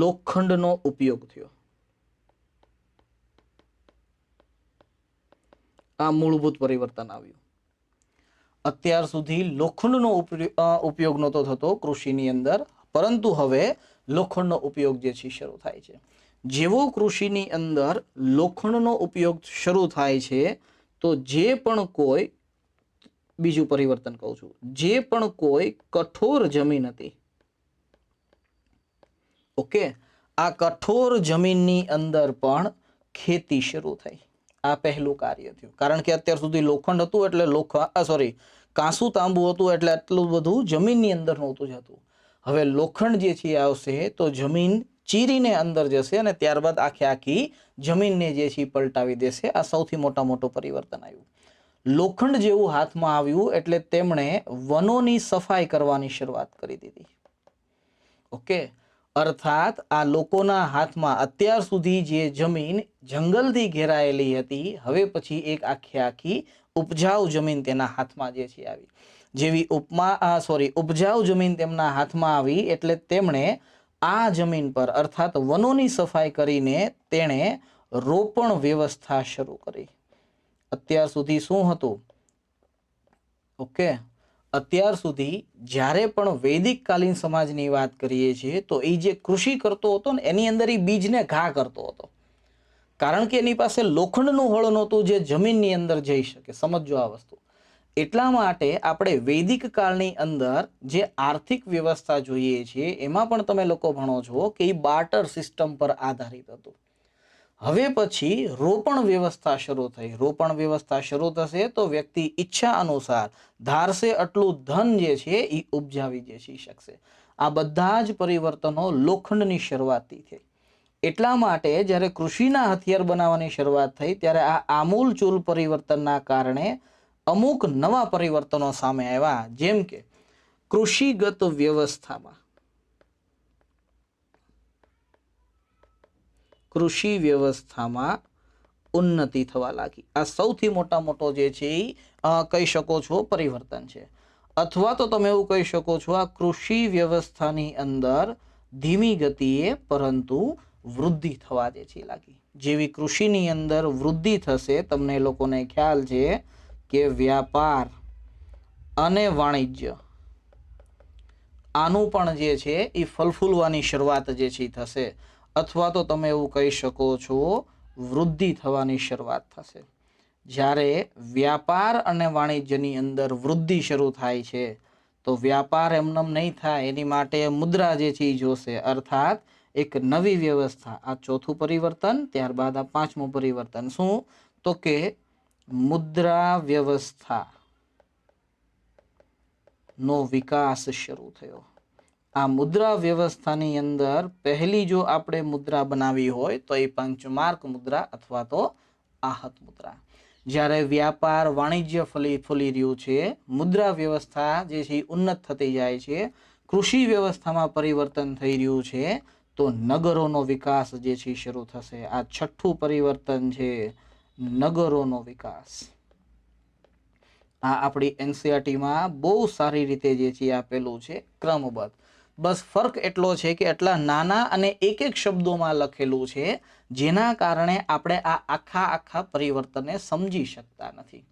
લોખંડનો ઉપયોગ થયો. આ મૂળભૂત પરિવર્તન આવ્યું. અત્યાર સુધી લોખંડનો ઉપયોગ નહોતો થતો કૃષિની અંદર, પરંતુ હવે લોખંડનો ઉપયોગ જે છે શરૂ થાય છે. જેવો કૃષિની અંદર લોખંડનો ઉપયોગ શરૂ થાય છે તો જે પણ કોઈ, બીજું પરિવર્તન કહું છું, જે પણ કોઈ કઠોર જમીન હતી, ઓકે, આ કઠોર જમીનની અંદર પણ ખેતી શરૂ થઈ. આ પહેલું કાર્ય થયું. કારણ કે અત્યાર સુધી લોખંડ હતું એટલે કાંસુ તાંબુ હતું એટલે આટલું બધું જમીનની અંદર નહોતું જતું. હવે લોખંડ જે છે આવશે તો જમીન ચીરીને અંદર જશે અને ત્યારબાદ આખી જમીનને જે છે પલટાવી દેશે. આ સૌથી મોટું પરિવર્તન આવ્યું. લોખંડ જેવું હાથમાં આવ્યું એટલે તેમણે વનોની સફાઈ કરવાની શરૂઆત કરી દીધી. ઓકે, અર્થાત આ લોકોના હાથમાં અત્યાર સુધી જે જમીન જંગલથી ઘેરાયેલી હતી હવે પછી એક આખી ઉપજાઉ જમીન તેના હાથમાં જે છે આવી. જેવી ઉપજાઉ જમીન તેમના હાથમાં આવી એટલે તેમણે આ જમીન પર અર્થાત વનોની સફાઈ કરીને તેણે રોપણ વ્યવસ્થા શરૂ કરી. અત્યાર સુધી શું હતું? ઓકે, અત્યાર સુધી જ્યારે પણ વૈદિક કાલીન સમાજની વાત કરીએ છીએ તો એ જે કૃષિ કરતો હતો ને એની અંદર એ બીજને ઘા કરતો હતો. કારણ કે એની પાસે લોખંડનું હળ નહોતું જે જમીનની અંદર જઈ શકે. સમજો આ વસ્તુ. એટલા માટે આપણે વૈદિક કાળની અંદર જે આર્થિક વ્યવસ્થા જોઈએ છીએ એમાં પણ તમે લોકો ભણો છો કે એ બાર્ટર સિસ્ટમ પર આધારિત હતું. હવે પછી રોપણ વ્યવસ્થા શરૂ થઈ. રોપણ વ્યવસ્થા શરૂ થશે તો વ્યક્તિ ઈચ્છા અનુસાર ધારશે આટલું ધન જે છે એ ઉપજાવી જે શકશે. આ બધા જ પરિવર્તનો લોખંડની શરૂઆતથી થઈ. એટલા માટે જ્યારે કૃષિના હથિયાર બનાવવાની શરૂઆત થઈ ત્યારે આ આમૂલચૂલ પરિવર્તનના કારણે અમુક નવા પરિવર્તનો સામે આવ્યા. જેમ કે કૃષિગત વ્યવસ્થામાં ઉન્નતિ થવા લાગી. આ સૌથી મોટો જે છે એ કહી શકો છો પરિવર્તન છે. અથવા તો તમે એવું કહી શકો છો આ કૃષિ વ્યવસ્થાની અંદર ધીમી ગતિએ પરંતુ વૃદ્ધિ થવા જે છે લાગી. જેવી કૃષિની અંદર વૃદ્ધિ થશે તમને લોકોને ખ્યાલ છે કે વ્યાપાર અને વાણિજ્ય આનું પણ જે છે એ ફૂલવાની શરૂઆત જે છે થશે. અથવા તો તમે એવું કહી શકો છો વૃદ્ધિ થવાની શરૂઆત થશે. જ્યારે વ્યાપાર અને વાણિજ્યની અંદર વૃદ્ધિ શરૂ થાય છે તો વ્યાપાર એમનેમ નહીં થાય, એની માટે મુદ્રા જે છે એ જોશે. અર્થાત એક નવી વ્યવસ્થા. આ ચોથું પરિવર્તન. ત્યારબાદ આ પાંચમું પરિવર્તન. શું? તો કે મુદ્રા વ્યવસ્થા નો વિકાસ શરૂ થયો. આ મુદ્રા વ્યવસ્થાની અંદર પહેલી જો આપણે મુદ્રા બનાવી હોય તો એ પંચમાર્ક મુદ્રા અથવા તો આહત મુદ્રા. જ્યારે વ્યાપાર વાણિજ્ય ફૂલી રહ્યું છે, મુદ્રા વ્યવસ્થા જે છે ઉન્નત થતી જાય છે, કૃષિ વ્યવસ્થામાં પરિવર્તન થઈ રહ્યું છે, તો નગરોનો વિકાસ જે છે શરૂ થશે. આ છઠ્ઠું પરિવર્તન છે, નગરોનો વિકાસ. આ આપણી એનસીઆરટીમાં બહુ સારી રીતે જે છે આપેલું છે ક્રમબદ્ધ. બસ ફરક એટલો છે કે એટલા નાના અને એક એક શબ્દોમાં લખેલું છે, જેના કારણે આપણે આ આખા પરિવર્તનને સમજી શકતા નથી.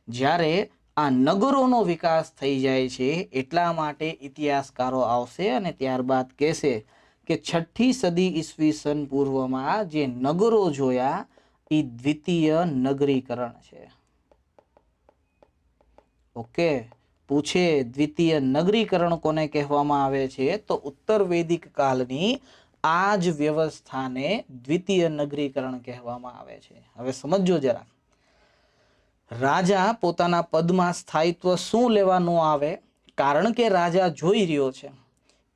જ્યારે આ નગરોનો વિકાસ થઈ જાય છે એટલા માટે ઇતિહાસકારો આવશે અને ત્યારબાદ કહેશે કે 6ઠી સદી ઈસવીસન પૂર્વમાં જે નગરો જોયા એ દ્વિતીય નગરીકરણ છે. ઓકે, પૂછે દ્વિતીય નગરીકરણ કોને કહેવામાં આવે છે? તો ઉત્તર વૈદિક કાળની આ જ વ્યવસ્થાને દ્વિતીય નગરીકરણ કહેવામાં આવે છે. હવે સમજો જરા, રાજા પોતાના પદમાં સ્થાયિત્વ શું લેવા ન આવે? કારણ કે રાજા જોઈ રહ્યો છે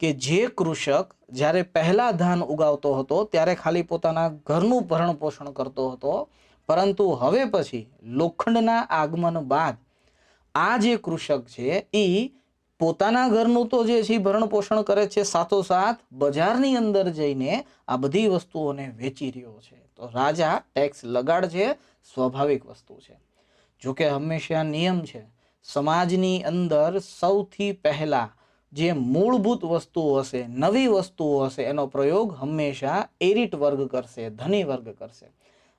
કે જે કૃષક જ્યારે પહેલા ધાન ઉગાવતો હતો ત્યારે ખાલી પોતાના ઘરનું ભરણ પોષણ કરતો હતો, પરંતુ હવે પછી લોખંડના આગમન બાદ આ જે કૃષક છે એ પોતાના ઘરનું તો જે છે ભરણ પોષણ કરે છે, સાથોસાથ બજારની અંદર જઈને આ બધી વસ્તુઓને વેચી રહ્યો છે. તો રાજા ટેક્સ લગાડશે, સ્વાભાવિક વસ્તુ છે. જોકે હંમેશા નિયમ છે, સમાજની અંદર સૌથી પહેલા જે મૂળભૂત વસ્તુઓ હશે, નવી વસ્તુઓ હશે, એનો પ્રયોગ હંમેશા એરિટ વર્ગ કરશે, ધની વર્ગ કરશે.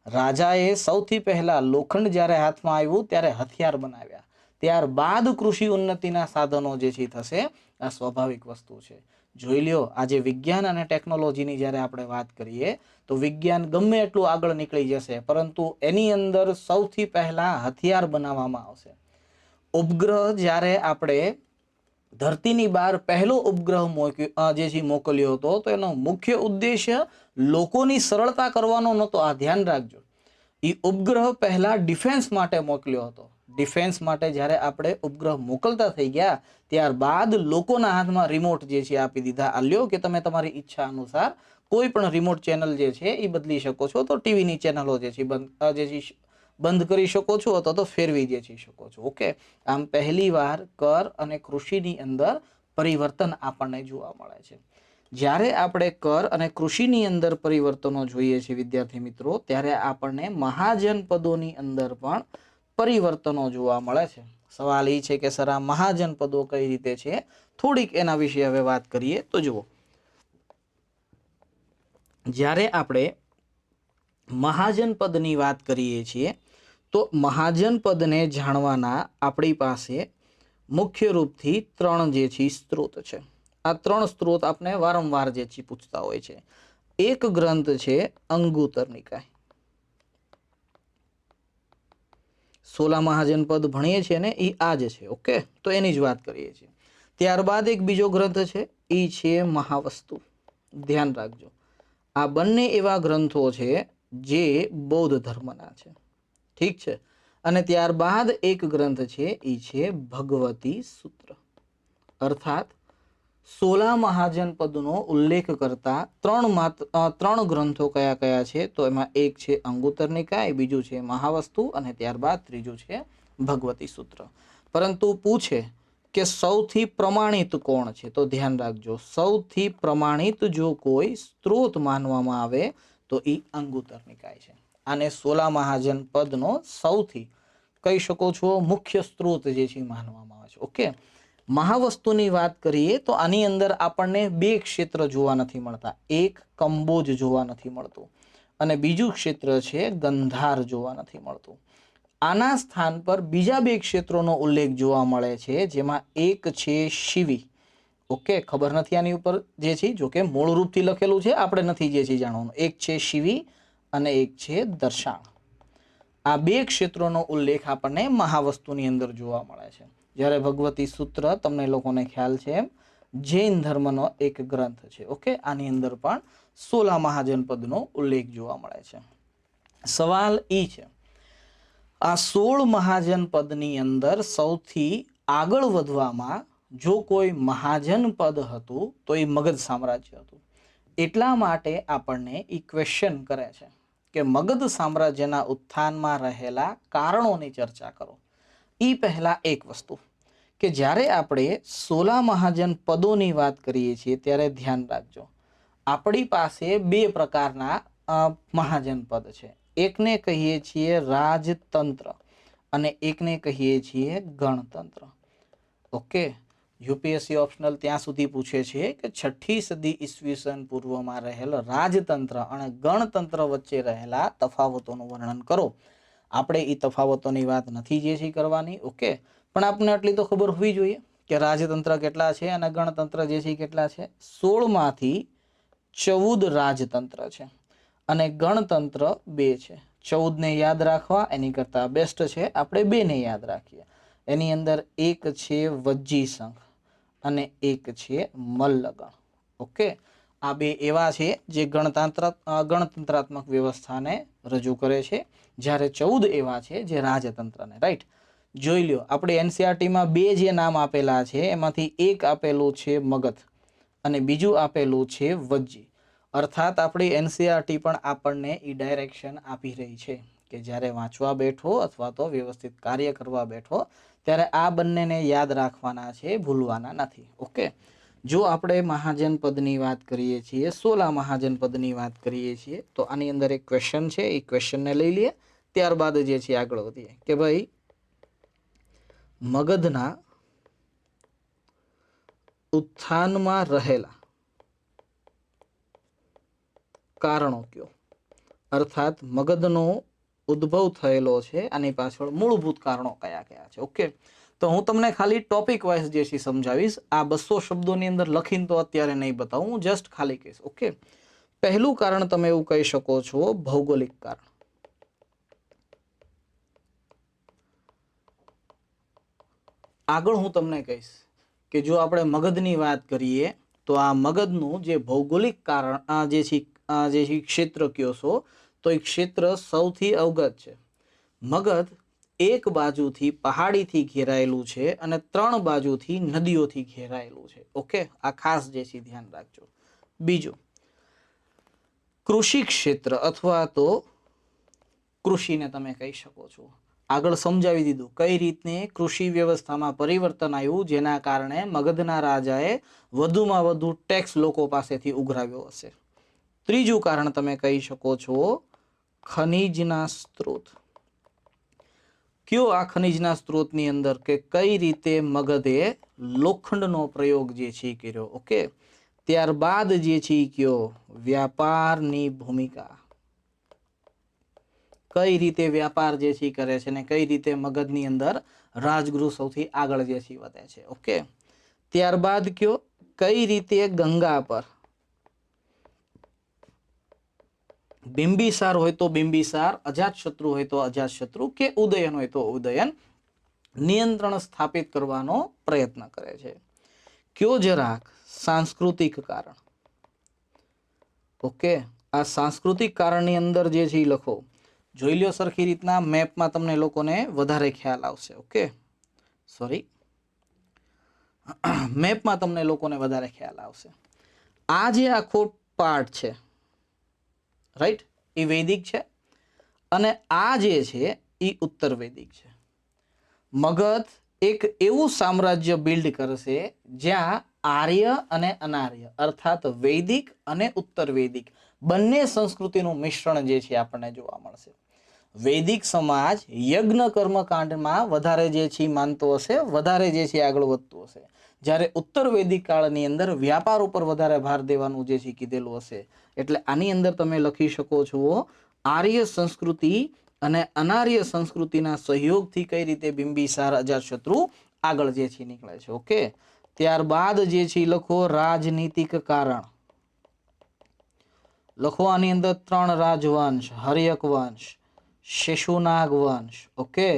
રાજાએ સૌથી પહેલા લોખંડ જ્યારે હાથમાં આવ્યું ત્યારે હથિયાર બનાવ્યા, ત્યારબાદ કૃષિ ઉન્નતિના સાધનો જે છે થશે. આ સ્વાભાવિક વસ્તુ છે. જોઈ લ્યો, આજે વિજ્ઞાન અને ટેકનોલોજીની જ્યારે આપણે વાત કરીએ તો વિજ્ઞાન ગમે એટલું આગળ નીકળી જશે, પરંતુ એની અંદર સૌથી પહેલા હથિયાર બનાવવામાં આવશે. ઉપગ્રહ જ્યારે આપણે ધરતીની બહાર પહેલો ઉપગ્રહ જે છે મોકલ્યો હતો, તો એનો મુખ્ય ઉદ્દેશ્ય લોકોની સરળતા કરવાનો નહોતો. આ ધ્યાન રાખજો, એ ઉપગ્રહ પહેલા ડિફેન્સ માટે મોકલ્યો હતો. ડિફેન્સ માટે જ્યારે આપણે ઉપગ્રહ મોકલતા થઈ ગયા, ત્યારબાદ લોકોના હાથમાં રિમોટ જે છે આપી દીધા. આ લ્યો કે તમે તમારી ઈચ્છા અનુસાર કોઈ પણ રિમોટ ચેનલ જે છે એ બદલી શકો છો. તો ટીવીની ચેનલો જે છે બંધ કરી શકો છો અથવા તો ફેરવી જે છે શકો છો. ઓકે, આમ પહેલી વાર કર અને કૃષિની અંદર પરિવર્તન આપણને જોવા મળે છે. જ્યારે આપણે કર અને કૃષિની અંદર પરિવર્તનો જોઈએ છીએ વિદ્યાર્થી મિત્રો, ત્યારે આપણને મહાજનપદોની અંદર પણ પરિવર્તનો જોવા મળે છે. સવાલ એ છે કે સર આ મહાજનપદો કઈ રીતે છે? થોડીક એના વિશે હવે વાત કરીએ. તો જુઓ, જ્યારે આપણે મહાજનપદની વાત કરીએ છીએ તો મહાજનપદને જાણવાના આપણી પાસે મુખ્ય રૂપથી 3 જે છે સ્ત્રોત છે. આ 3 સ્ત્રોત આપણે વારંવાર જે છે પૂછતા હોય છે. એક ગ્રંથ છે અંગુત્તર નિકાય. 16 મહાજનપદ ભણીએ છીએ ને એ આ જ છે. ઓકે, તો એની જ વાત કરીએ છીએ. ત્યારબાદ એક બીજો ગ્રંથ છે, એ છે મહાવસ્તુ. ધ્યાન રાખજો, આ બંને એવા ગ્રંથો છે જે બૌદ્ધ ધર્મના છે. ઠીક છે. અને ત્યારબાદ એક ગ્રંથ છે, એ છે ભગવતી સૂત્ર. અર્થાત 16 મહાજનપદનો ઉલ્લેખ કરતા 3 ગ્રંથો કયા કયા છે? તો એમાં એક છે અંગુત્તર નિકાય, બીજું છે મહાવસ્તુ અને ત્યારબાદ ત્રીજું છે ભગવતી સૂત્ર. પરંતુ પૂછે કે સૌથી પ્રમાણિત કોણ છે? તો ધ્યાન રાખજો, સૌથી પ્રમાણિત જો કોઈ સ્ત્રોત માનવામાં આવે તો એ અંગુત્તર નિકાય છે. આને 16 મહાજનપદનો સૌથી કહી શકો છો મુખ્ય સ્ત્રોત જે છે માનવામાં આવે છે. ઓકે, મહાવસ્તુની વાત કરીએ તો આની અંદર આપણને 2 ક્ષેત્ર જોવા નથી મળતા. એક કંબોજ જોવા નથી મળતું અને બીજું ક્ષેત્ર છે ગંધાર જોવા નથી મળતું. આના સ્થાન પર બીજા 2 ક્ષેત્રોનો ઉલ્લેખ જોવા મળે છે, જેમાં એક છે શિવી. ઓકે, ખબર નથી આની ઉપર જે છે, જોકે મૂળ રૂપથી લખેલું છે, આપણે નથી જે છે જાણવાનું. એક છે શિવી અને એક છે દર્શાણ. આ 2 ક્ષેત્રોનો ઉલ્લેખ આપણને મહાવસ્તુની અંદર જોવા મળે છે. જ્યારે ભગવતી સૂત્ર તમને લોકોને ખ્યાલ છે એમ જૈન ધર્મનો એક ગ્રંથ છે. ઓકે, આની અંદર પણ 16 મહાજનપદનો ઉલ્લેખ જોવા મળે છે. સવાલ એ છે, આ 16 મહાજનપદની અંદર સૌથી આગળ વધવામાં જો કોઈ મહાજન પદ હતું તો એ મગધ સામ્રાજ્ય હતું. એટલા માટે આપણને એ ક્વેશ્ચન કરે છે કે મગધ સામ્રાજ્યના ઉત્થાનમાં રહેલા કારણોની ચર્ચા કરો. એ પહેલા એક વસ્તુ કે જ્યારે આપણે 16 મહાજન પદોની વાત કરીએ છીએ ત્યારે ધ્યાન રાખજો, આપણી પાસે બે પ્રકારના મહાજન પદ છે. એકને કહીએ છીએ રાજતંત્ર અને એકને કહીએ છીએ ગણતંત્ર. ઓકે, યુપીએસસી ઓપ્શનલ ત્યાં સુધી પૂછે છે કે 6ઠ્ઠી સદી ઈસવીસન પૂર્વમાં રહેલ રાજતંત્ર અને ગણતંત્ર વચ્ચે રહેલા તફાવતોનું વર્ણન કરો. આપણે એ તફાવતોની વાત નથી જે છે કરવાની. ઓકે, પણ આપણને આટલી તો ખબર હોવી જોઈએ કે રાજતંત્ર કેટલા છે અને ગણતંત્ર જે છે કેટલા છે. 16 માંથી 14 રાજતંત્ર છે અને ગણતંત્ર 2 છે. 14 ને યાદ રાખવા એની કરતા બેસ્ટ છે આપણે 2 ને યાદ રાખીએ. એની અંદર એક છે વજ્જી સંઘ અને એક છે મલ્લગણ. ઓકે, આ બે એવા છે જે ગણતંત્રાત્મક વ્યવસ્થાને રજૂ કરે છે, જ્યારે 14 એવા છે જે રાજતંત્રને. રાઈટ, જોઈ લ્યો, આપણે એનસીઆરટીમાં 2 જે નામ આપેલા છે એમાંથી એક આપેલું છે મગધ અને બીજું આપેલું છે વજ્જી. અર્થાત આપણી એનસીઆરટી પણ આપણને એ ડાયરેક્શન આપી રહી છે કે જ્યારે વાંચવા બેઠો અથવા તો વ્યવસ્થિત કાર્ય કરવા બેઠો ત્યારે આ બંનેને યાદ રાખવાના છે, ભૂલવાના નથી. ઓકે, જો આપણે મહાજન પદની વાત કરીએ છીએ, 16 મહાજન પદની વાત કરીએ છીએ, તો આની અંદર એક ક્વેશ્ચન છે, એ ક્વેશ્ચનને લઈ લઈએ, ત્યારબાદ જે છે આગળ વધીએ કે ભાઈ મગધના ઉત્થાનમાં રહેલા કારણો કયો, અર્થાત મગધનો ઉદ્ભવ થયેલો છે આની પાછળ મૂળભૂત કારણો કયા કયા છે. ઓકે, તો હું તમને ખાલી ટોપિક વાઇઝ જે છે સમજાવીશ. આ 200 શબ્દોની અંદર લખીને તો અત્યારે નહીં બતાવું, હું જસ્ટ ખાલી કહીશ. ઓકે, પહેલું કારણ તમે એવું કહી શકો છો ભૌગોલિક કારણ. આગળ હું તમને કહીશ કે જો આપણે મગધની વાત કરીએ તો આ મગધનું જે ભૌગોલિક કારણ જે છે ક્ષેત્ર કયો છો તો એ ક્ષેત્ર સૌથી અવગત છે. મગધ એક બાજુથી પહાડીથી ઘેરાયેલું છે અને 3 બાજુથી નદીઓથી ઘેરાયેલું છે. ઓકે, આ ખાસ જે છે ધ્યાન રાખજો. બીજું, કૃષિ ક્ષેત્ર અથવા તો કૃષિને તમે કહી શકો છો. આગળ સમજાવી દીધું કઈ રીતને કૃષિ વ્યવસ્થામાં પરિવર્તન આવ્યું જેના કારણે મગધના રાજાએ વધુમાં વધુ ટેક્સ લોકો પાસેથી ઉઘરાવ્યો હશે. ત્રીજું કારણ તમે કહી શકો છો ખનીજના સ્ત્રોત. કયો આ ખનીજના સ્ત્રોતની અંદર કે કઈ રીતે મગધે લોખંડનો પ્રયોગ જે છે કર્યો. ઓકે, ત્યારબાદ જે છે કયો વ્યાપારની ભૂમિકા, કઈ રીતે વ્યાપાર જે છે કરે છે ને કઈ રીતે મગધની અંદર રાજગૃહ સૌથી આગળ જે છે વધે છે. ઓકે, ત્યારબાદ કયો કઈ રીતે ગંગા પર બિંબિસાર હોય તો બિંબિસાર, અજાતશત્રુ હોય તો અજાતશત્રુ કે ઉદયન હોય તો ઉદયન નિયંત્રણ સ્થાપિત કરવાનો પ્રયત્ન કરે છે. કયો જરાક સાંસ્કૃતિક કારણ. ઓકે, આ સાંસ્કૃતિક કારણની અંદર જે છે લખો. જોઈ લો સરખી રીતના મેપમાં તમને લોકોને વધારે ખ્યાલ આવશે. ઓકે, સોરી, મેપમાં તમને લોકોને વધારે ખ્યાલ આવશે. આ જે આખો પાર્ટ છે રાઈટ એ વૈદિક છે અને આ જે છે એ ઉત્તર વૈદિક છે. મગધ એક એવું સામ્રાજ્ય બિલ્ડ કરશે જ્યાં આર્ય અને અનાર્ય અર્થાત વૈદિક અને ઉત્તર વૈદિક બંને સંસ્કૃતિનું મિશ્રણ જે છે આપણને જોવા મળશે. વૈદિક સમાજ યજ્ઞ કર્મકાંડમાં વધારે જે છે માનતો હશે, વધારે જે છે આગળ વધતું હશે, જ્યારે ઉત્તર વૈદિક કાળની અંદર વ્યાપાર ઉપર વધારે ભાર દેવાનું જે છે કીધેલું હશે. એટલે આની અંદર તમે લખી શકો છો આર્ય સંસ્કૃતિ અને અનાર્ય સંસ્કૃતિના સહયોગથી કઈ રીતે બિંબિસાર અજાતશત્રુ આગળ જે છે નીકળે છે. ઓકે, ત્યારબાદ જે છે લખો રાજનીતિક કારણ. લખો આની અંદર 3 રાજવંશ, હર્યક વંશ, શિશુનાગ વંશ. ઓકે,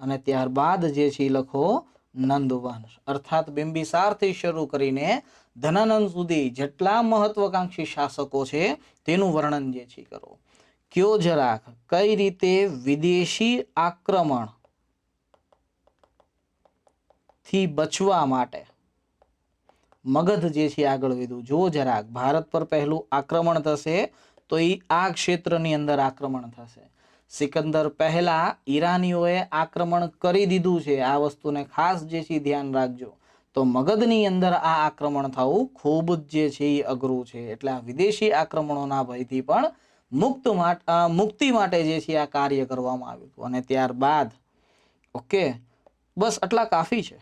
અને ત્યારબાદ જે છે લખો નંદ વંશ. અર્થાત બિંબિસારથી શરૂ કરીને ધનાનંદ સુધી જેટલા મહત્વકાંક્ષી શાસકો છે તેનું વર્ણન જે છે કરો. કયો જરાક કઈ રીતે વિદેશી આક્રમણ થી બચવા માટે મગધ જે છે આગળ વધ્યું. જો જરાક ભારત પર પહેલું આક્રમણ થશે તો એ આ ક્ષેત્રની અંદર આક્રમણ થશે. સિકંદર પહેલા ઈરાનીઓએ આક્રમણ કરી દીધું છે. આ વસ્તુને ખાસ જે છે ધ્યાન રાખજો. તો મગધની અંદર આ આક્રમણ થવું ખૂબ જ જે છે એ અઘરું છે. એટલે આ વિદેશી આક્રમણોના ભયથી પણ મુક્તિ માટે જે છે આ કાર્ય કરવામાં આવ્યું હતું. અને ત્યારબાદ ઓકે, બસ આટલા કાફી છે.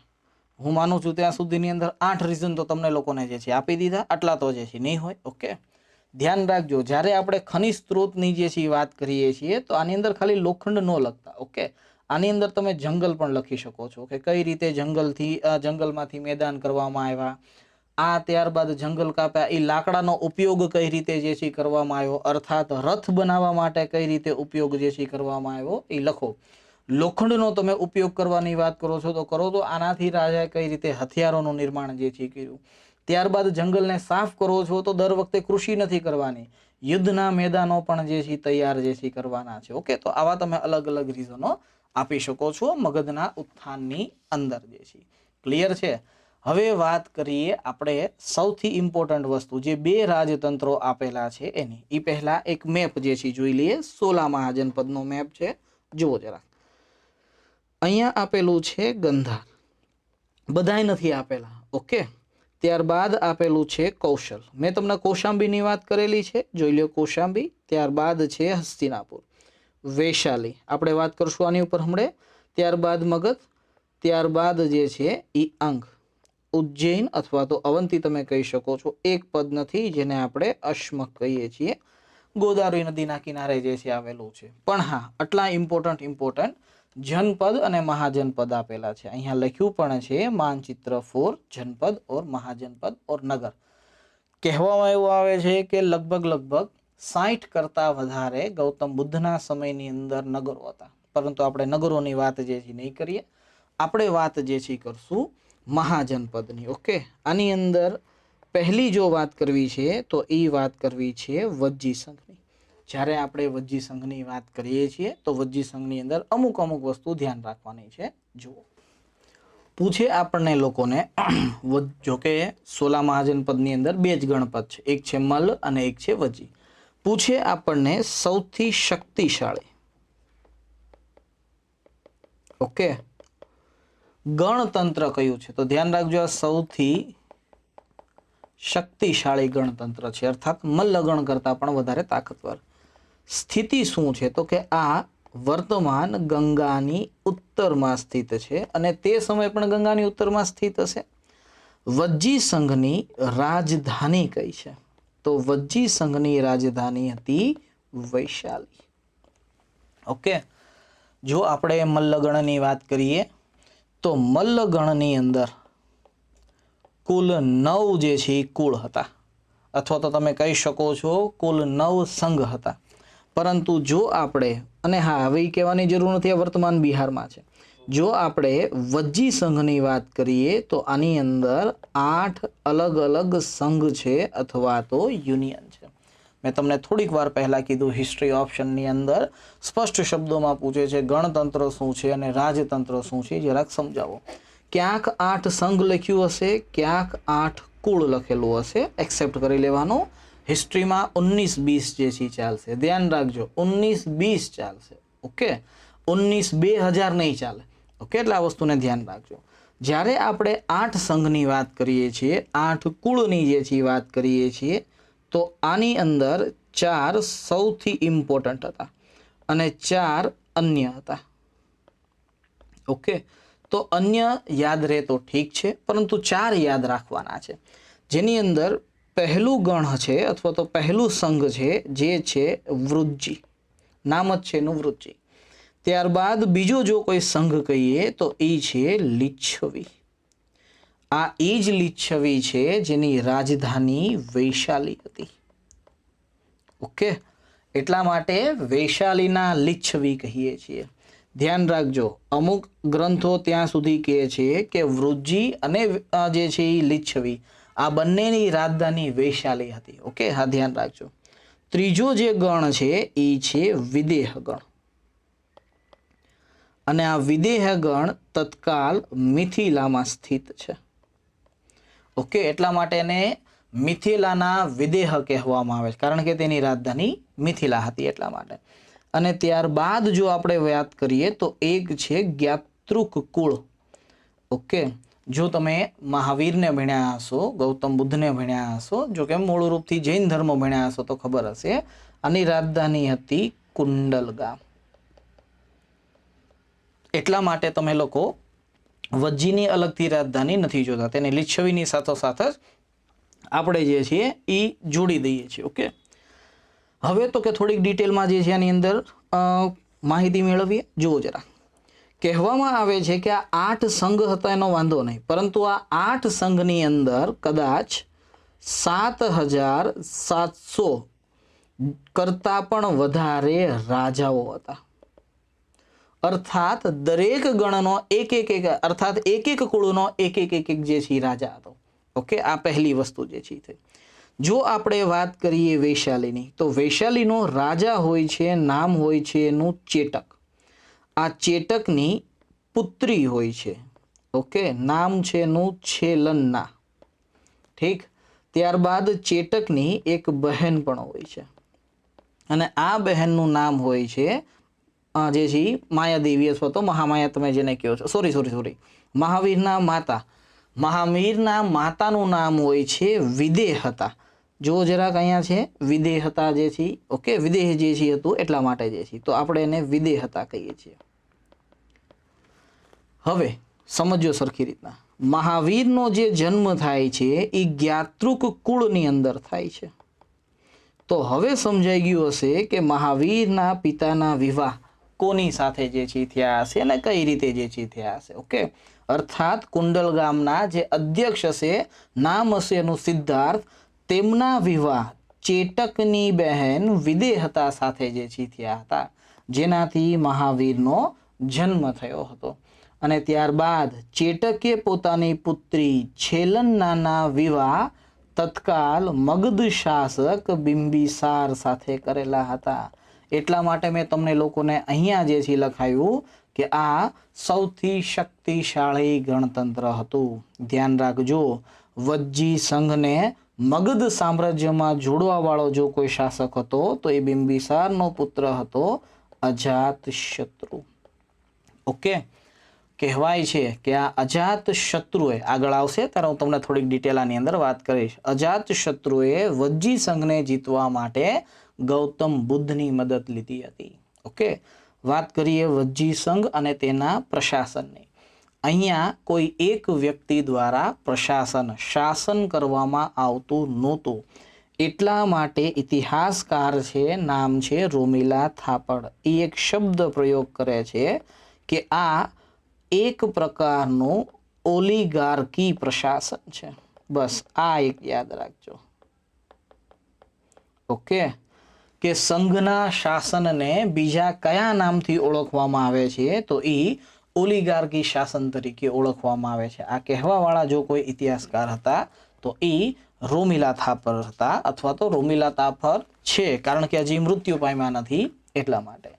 હું માનું છું ત્યાં સુધીની અંદર 8 રીઝન તો તમને લોકોને જે છે આપી દીધા. આટલા તો જે છે નહીં હોય. ઓકે, ધ્યાન રાખજો જ્યારે આપણે ખનિજ સ્ત્રોતની જે છે વાત કરીએ છીએ તો આની અંદર ખાલી લોખંડ ન લખતા. ઓકે, આની અંદર તમે જંગલ પણ લખી શકો છો કે કઈ રીતે જંગલમાંથી મેદાન કરવામાં આવ્યા. આ ત્યારબાદ જંગલ કાપ્યા, એ લાકડાનો ઉપયોગ કઈ રીતે જે છે કરવામાં આવ્યો, અર્થાત રથ બનાવવા માટે કઈ રીતે ઉપયોગ જે છે કરવામાં આવ્યો એ લખો. લોખંડનો તમે ઉપયોગ કરવાની વાત કરો છો તો કરો, તો આનાથી રાજાએ કઈ રીતે હથિયારોનું નિર્માણ જે છે કર્યું. ત્યારબાદ જંગલને સાફ કરો છો તો દર વખતે કૃષિ નથી કરવાની, યુદ્ધના મેદાનો પણ જે છે તૈયાર જે છે કરવાના છે. ઓકે, તો આવા તમે અલગ અલગ રીઝનો આપી શકો છો મગધના ઉત્થાનની અંદર જે છે. ક્લિયર છે? હવે વાત કરીએ આપણે સૌથી ઇમ્પોર્ટન્ટ વસ્તુ, જે 2 રાજતંત્રો આપેલા છે એની. એ પહેલા એક મેપ જે છે જોઈ લઈએ. 16 મહાજનપદનો મેપ છે, જુઓ જરા. અહીંયા આપેલું છે ગંધાર, બધાય નથી આપેલા. ઓકે, ત્યારબાદ આપેલું છે કૌશલ. મેં તમને કૌશાંબીની વાત કરેલી છે, જોઈ લો કૌશાંબી. ત્યારબાદ છે હસ્તિનાપુર, વૈશાલી આપણે વાત કરશું આની ઉપર હમણાં. ત્યારબાદ મગધ, ત્યારબાદ જે છે એ અંગ, ઉજ્જૈન અથવા તો અવંતી તમે કહી શકો છો. એક પદ નથી જેને આપણે અશ્મક કહીએ છીએ, ગોદાવરી નદીના કિનારે જે છે આવેલું છે. પણ હા, આટલા ઇમ્પોર્ટન્ટ જનપદ અને મહાજનપદ આપેલા છે. અહીંયા લખ્યું પણ છે માનચિત્ર ફોર જનપદ ઓર મહાજનપદ ઓર નગર. કહેવામાં એવું આવે છે કે લગભગ 60 કરતા વધારે ગૌતમ બુદ્ધના સમયની અંદર નગરો હતા. પરંતુ આપણે નગરોની વાત જે છે નહીં કરીએ, આપણે વાત જે છે કરશું મહાજનપદની. ઓકે, આની અંદર પહેલી જો વાત કરવી છે તો એ વાત કરવી છે વજ્જી સંઘની. જ્યારે આપણે વજ્જી સંઘની વાત કરીએ છીએ તો વજ્જી સંઘની અંદર અમુક વસ્તુ ધ્યાન રાખવાની છે. જુઓ, પૂછે આપણને લોકોને, જોકે 16 મહાજનપદની અંદર 2 જ ગણપત છે, એક છે મલ્લ અને એક છે વજ્જી. પૂછે આપણને સૌથી શક્તિશાળી, ઓકે, ગણતંત્ર કયું છે, તો ધ્યાન રાખજો આ સૌથી શક્તિશાળી ગણતંત્ર છે, અર્થાત મલ્લગણ કરતા પણ વધારે તાકાતવર. સ્થિતિ શું છે, તો કે આ વર્તમાન ગંગાની ઉત્તરમાં સ્થિત છે અને તે સમય પણ ગંગાની ઉત્તરમાં સ્થિત હશે. વજ્જી સંઘની રાજધાની કઈ છે, તો વજ્જી સંઘની રાજધાની હતી વૈશાલી. ઓકે, જો આપણે મલ્લગણની વાત કરીએ તો મલ્લગણની અંદર કુલ 9 જે છે કુળ હતા, અથવા તો તમે કહી શકો છો કુલ 9 સંઘ હતા. પરંતુ જો આપણે, અને હા હવે કહેવાની જરૂર નથી, આ વર્તમાન બિહારમાં છે. જો આપણે વજ્જી સંઘની વાત કરીએ તો આની અંદર 8 અલગ સંઘ છે અથવા તો યુનિયન છે. મેં તમને થોડીક વાર પહેલા કીધું, હિસ્ટ્રી ઓપ્શનની અંદર સ્પષ્ટ શબ્દોમાં પૂછે છે ગણતંત્ર શું છે અને રાજતંત્ર શું છે, જરાક સમજાવો. ક્યાંક 8 સંઘ લખ્યું હશે, ક્યાંક 8 કુળ લખેલું હશે, એક્સેપ્ટ કરી લેવાનું. હિસ્ટ્રીમાં 19-20 જે છે ચાલશે, ધ્યાન રાખજો 19-20 ચાલશે. ઓકે, 19-2000 નહીં ચાલે. ઓકે, એટલે આ વસ્તુને ધ્યાન રાખજો. જ્યારે આપણે 8 સંઘની વાત કરીએ છીએ, 8 કુળની જે છે વાત કરીએ છીએ, તો આની અંદર 4 સૌથી ઇમ્પોર્ટન્ટ હતા અને 4 અન્ય હતા. ઓકે, તો અન્ય યાદ રહે તો ઠીક છે, પરંતુ 4 યાદ રાખવાના છે. જેની અંદર પહેલું ગણ છે અથવા તો પહેલું સંઘ છે જે છે વૃજ્જી, નામ જ છે એનું વૃજ્જી. ત્યારબાદ બીજો જો કોઈ સંઘ કહીએ તો એ છે લીચ્છવી. આ એ જ લીચ્છવી છે જેની રાજધાની વૈશાલી હતી. ઓકે, એટલા માટે વૈશાલીના લીચ્છવી કહીએ છીએ. ધ્યાન રાખજો, અમુક ગ્રંથો ત્યાં સુધી કહે છે કે વૃજ્જી અને જે છે એ લીચ્છવી આ બંનેની રાજધાની વૈશાલી હતી. ઓકે, હા ધ્યાન રાખજો. ત્રીજો જે ગણ છે એ છે વિદેહ ગણ, અને આ વિદેહ ગણ તત્કાલ મિથિલામાં સ્થિત છે. ઓકે, એટલા માટે એને મિથિલાના વિદેહ કહેવામાં આવે છે, કારણ કે તેની રાજધાની મિથિલા હતી એટલા માટે. અને ત્યારબાદ જો આપણે વાત કરીએ તો એક છે જ્ઞાતૃક કુળ. ઓકે, જો તમે મહાવીરને ભણ્યા હશો, ગૌતમ બુદ્ધને ભણ્યા હશો, જો કે મૂળ રૂપથી જૈન ધર્મ ભણ્યા હશો તો ખબર હશે, આની રાજધાની હતી કુંડલગામ. એટલા માટે તમે લોકો વજ્જીની અલગથી રાજધાની નથી જોતા, તેને લીછવીની સાથોસાથ જ આપણે જે છીએ એ જોડી દઈએ છીએ. ઓકે, હવે તો કે થોડીક ડિટેલમાં જે છે આની અંદર માહિતી મેળવીએ. જુઓ જરા, કહેવામાં આવે છે કે આ 8 સંઘ હતા એનો વાંધો નહીં, પરંતુ આ 8 સંઘની અંદર કદાચ 7,700 કરતાં પણ વધારે રાજાઓ હતા. અર્થાત દરેક ગણનો એક અર્થાત એક કુળનો એક જે છે રાજા હતો. ઓકે, આ પહેલી વસ્તુ જે છે. જો આપણે વાત કરીએ વૈશાલીની, તો વૈશાલીનો રાજા હોય છે, નામ હોય છે એનું ચેટક. આ ચેટકની પુત્રી હોય છે. ઓકે, નામ છે એનું છેલન્ના. ઠીક, ત્યારબાદ ચેટકની એક બહેન પણ હોય છે, અને આ બહેનનું નામ હોય છે જે છે માયાદેવી અથવા તો મહામાયા તમે જેને કહો છો. સોરી, મહાવીરના માતા. મહાવીરના માતાનું નામ હોય છે વિદેહતા. જો જરાક અહીંયા છે વિદેહતા જે છે. ઓકે, વિદેહ જે છે હતું એટલા માટે જે છે, તો આપણે એને વિદેહતા કહીએ છીએ. હવે સમજો સરખી રીતના, મહાવીરનો જે જન્મ થાય છે એ જ્ઞાતૃક કુળની અંદર થાય છે. તો હવે સમજાઈ ગયું હશે કે મહાવીરના પિતાના વિવાહ કોની સાથે જે છે થયા હશે અને કઈ રીતે જે છે થયા હશે. ઓકે, અર્થાત કુંડલ ગામના જે અધ્યક્ષ હશે, નામ હશે એનું સિદ્ધાર્થ, તેમના વિવાહ ચેટકની બહેન વિદેહતા સાથે જે છે થયા હતા, જેનાથી મહાવીરનો જન્મ થયો હતો. અને ત્યારબાદ ચેટકે પોતાની પુત્રી છેલન્નાના વિવાહ તત્કાલ મગધ શાસક બિંબિસાર સાથે કરેલા હતા. એટલા માટે મેં તમને લોકોને અહીંયા જે છે લખાયું કે આ સૌથી શક્તિશાળી ગણતંત્ર હતું. ધ્યાન રાખજો, વજ્જી સંઘને મગધ સામ્રાજ્યમાં જોડવા વાળો જો કોઈ શાસક હતો તો એ બિંબિસારનો પુત્ર હતો અજાતશત્રુ. ઓકે, કહેવાય છે કે આ અજાતશત્રુએ, આગળ આવશે ત્યારે હું તમને થોડીક ડિટેલ આની અંદર વાત કરીશ, અજાતશત્રુએ વજ્જી સંઘને જીતવા માટે ગૌતમ બુદ્ધની મદદ લીધી હતી. ઓકે, વાત કરીએ વજ્જી સંઘ અને તેના પ્રશાસનની. અહીંયા કોઈ એક વ્યક્તિ દ્વારા શાસન કરવામાં આવતું નહોતું. એટલા માટે ઇતિહાસકાર છે, નામ છે રોમિલા થાપડ, એ એક શબ્દ પ્રયોગ કરે છે કે આ એક પ્રકારનું ઓલિગાર્કી પ્રશાસન છે. બસ આ એક યાદ રાખજો. ઓકે, કે સંઘના શાસનને બીજા કયા નામથી ઓળખવામાં આવે છે તો એ ઓલિગાર્કી શાસન તરીકે ઓળખવામાં આવે છે. આ કહેવાવાળા જો કોઈ ઇતિહાસકાર હતા તો એ રોમિલા થાપર હતા, અથવા તો રોમિલા થાપર છે, કારણ કે હજી મૃત્યુ પામ્યા નથી એટલા માટે.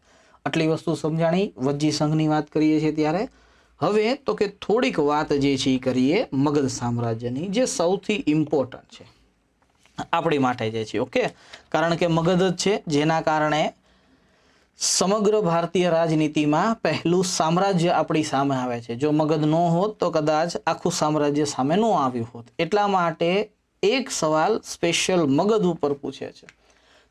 આટલી વસ્તુ સમજાણી. વજ્જી સંઘની વાત કરીએ છીએ ત્યારે હવે તો કે થોડીક વાત જે છે કરીએ મગધ સામ્રાજ્યની, જે સૌથી ઇમ્પોર્ટન્ટ છે આપણી માટે જે છે. ઓકે, કારણ કે મગધ જ છે જેના કારણે સમગ્ર ભારતીય રાજનીતિમાં પહેલું સામ્રાજ્ય આપણી સામે આવે છે. જો મગધ ન હોત તો કદાચ આખું સામ્રાજ્ય સામે ન આવ્યું હોત. એટલા માટે એક સવાલ સ્પેશિયલ મગધ ઉપર પૂછે છે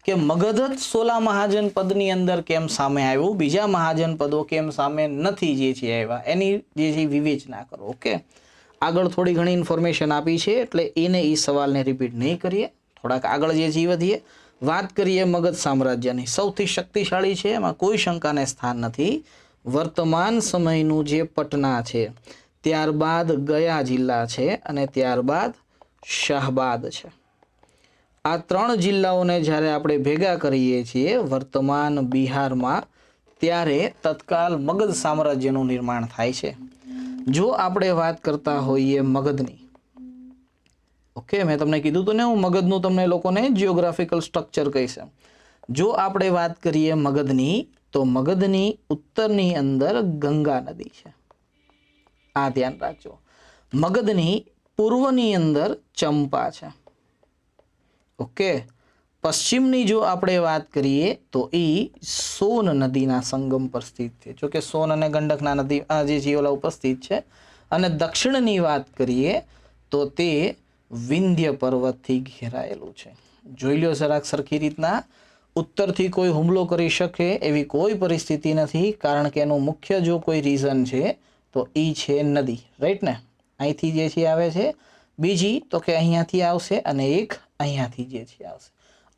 કે મગધ જ 16 મહાજનપદની અંદર કેમ સામે આવ્યું, બીજા મહાજનપદો કેમ સામે નથી જે છે આવ્યા, એની જે છે વિવેચના કરો. ઓકે, આગળ થોડી ઘણી ઇન્ફોર્મેશન આપી છે એટલે એને એ સવાલને રિપીટ નહીં કરીએ, થોડાક આગળ જે છે વધીએ. વાત કરીએ મગધ સામ્રાજ્યની. સૌથી શક્તિશાળી છે, એમાં કોઈ શંકાને સ્થાન નથી. વર્તમાન સમયનું જે પટના છે, ત્યારબાદ ગયા જિલ્લા છે, અને ત્યારબાદ શાહબાદ છે. આ 3 જિલ્લાઓને જ્યારે આપણે ભેગા કરીએ છીએ વર્તમાન બિહારમાં, ત્યારે તત્કાલ મગધ સામ્રાજ્યનું નિર્માણ થાય છે. જો આપણે વાત કરતા હોઈએ મગધની, ઓકે, મેં તમને કીધું હતું ને હું મગધનું તમને લોકોને જિયોગ્રાફિકલ સ્ટ્રક્ચર કહીશ. જો આપણે વાત કરીએ મગધની, તો મગધની ઉત્તરની અંદર ગંગા નદી છે. આ ધ્યાન રાખજો. મગધની પૂર્વની અંદર ચંપા છે. ઓકે, પશ્ચિમની જો આપણે વાત કરીએ તો એ સોન નદીના સંગમ પર સ્થિત છે. જો કે સોન અને ગંડકના નદી જે જીવલા ઉપસ્થિત છે. અને દક્ષિણની વાત કરીએ તો તે વિંધ્ય પર્વતથી ઘેરાયેલું છે. જોઈ લો જરાક સરખી રીતના. ઉત્તરથી કોઈ હુમલો કરી શકે એવી કોઈ પરિસ્થિતિ નથી, કારણ કે એનું મુખ્ય જો કોઈ રીઝન છે તો એ છે નદી. રાઈટ ને? અહીંથી જે છે આવે છે, બીજી તો કે અહીંયાથી આવશે, અને એક અહીંયાથી જે છે આવશે.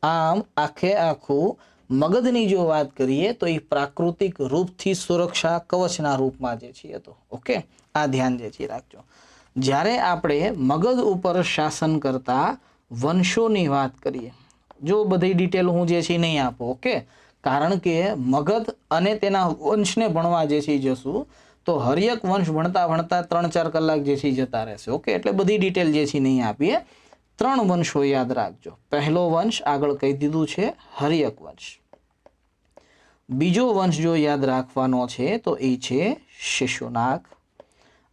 આમ આખે આખું મગધની જો વાત કરીએ તો એ પ્રાકૃતિક રૂપથી સુરક્ષા કવચના રૂપમાં જે છે હતો. ઓકે, આ ધ્યાન જે છે રાખજો. જ્યારે આપણે મગધ ઉપર શાસન કરતા વંશોની વાત કરીએ, જો બધી ડિટેલ હું જે છે નહીં આપું, ઓકે, કારણ કે મગધ અને તેના વંશને ભણવા જે છે જશું તો હર્યક વંશ ભણતા ભણતા 3-4 કલાક જે છે જતા રહેશે. ઓકે, એટલે બધી ડિટેલ જે છે નહીં આપીએ. 3 વંશો યાદ રાખજો. પહેલો વંશ આગળ કહી દીધું છે, હર્યક વંશ. બીજો વંશ જો યાદ રાખવાનો છે તો એ છે શિશુનાગ.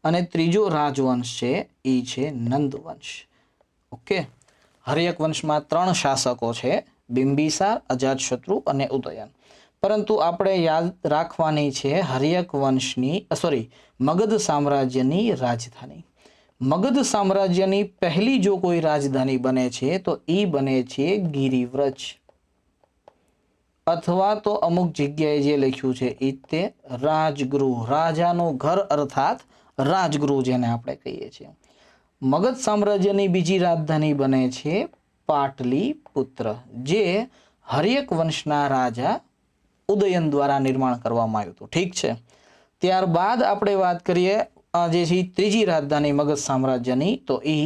અને ત્રીજો રાજવંશ છે એ છે નંદવંશ. ઓકે, હર્યક વંશમાં 3 શાસકો છે, બિંબિસાર, અજાતશત્રુ અને ઉદયન. પરંતુ આપણે યાદ રાખવાની છે હર્યક વંશની મગધ સામ્રાજ્યની રાજધાની. મગધ સામ્રાજ્યની પહેલી જો કોઈ રાજધાની બને છે તો એ બને છે ગિરિવ્રજ, અથવા તો અમુક જગ્યાએ જે લખ્યું છે એ તે રાજગૃહ, રાજાનું ઘર અર્થાત રાજગૃહ જેને આપણે કહીએ છીએ. મગધ સામ્રાજ્યની બીજી રાજધાની બને છે પાટલીપુત્ર, જે હર્યક વંશના રાજા ઉદયન દ્વારા નિર્માણ કરવામાં આવ્યું હતું. ઠીક છે. ત્યારબાદ આપણે વાત કરીએ જે છે ત્રીજી રાજધાની મગધ સામ્રાજ્યની તો એ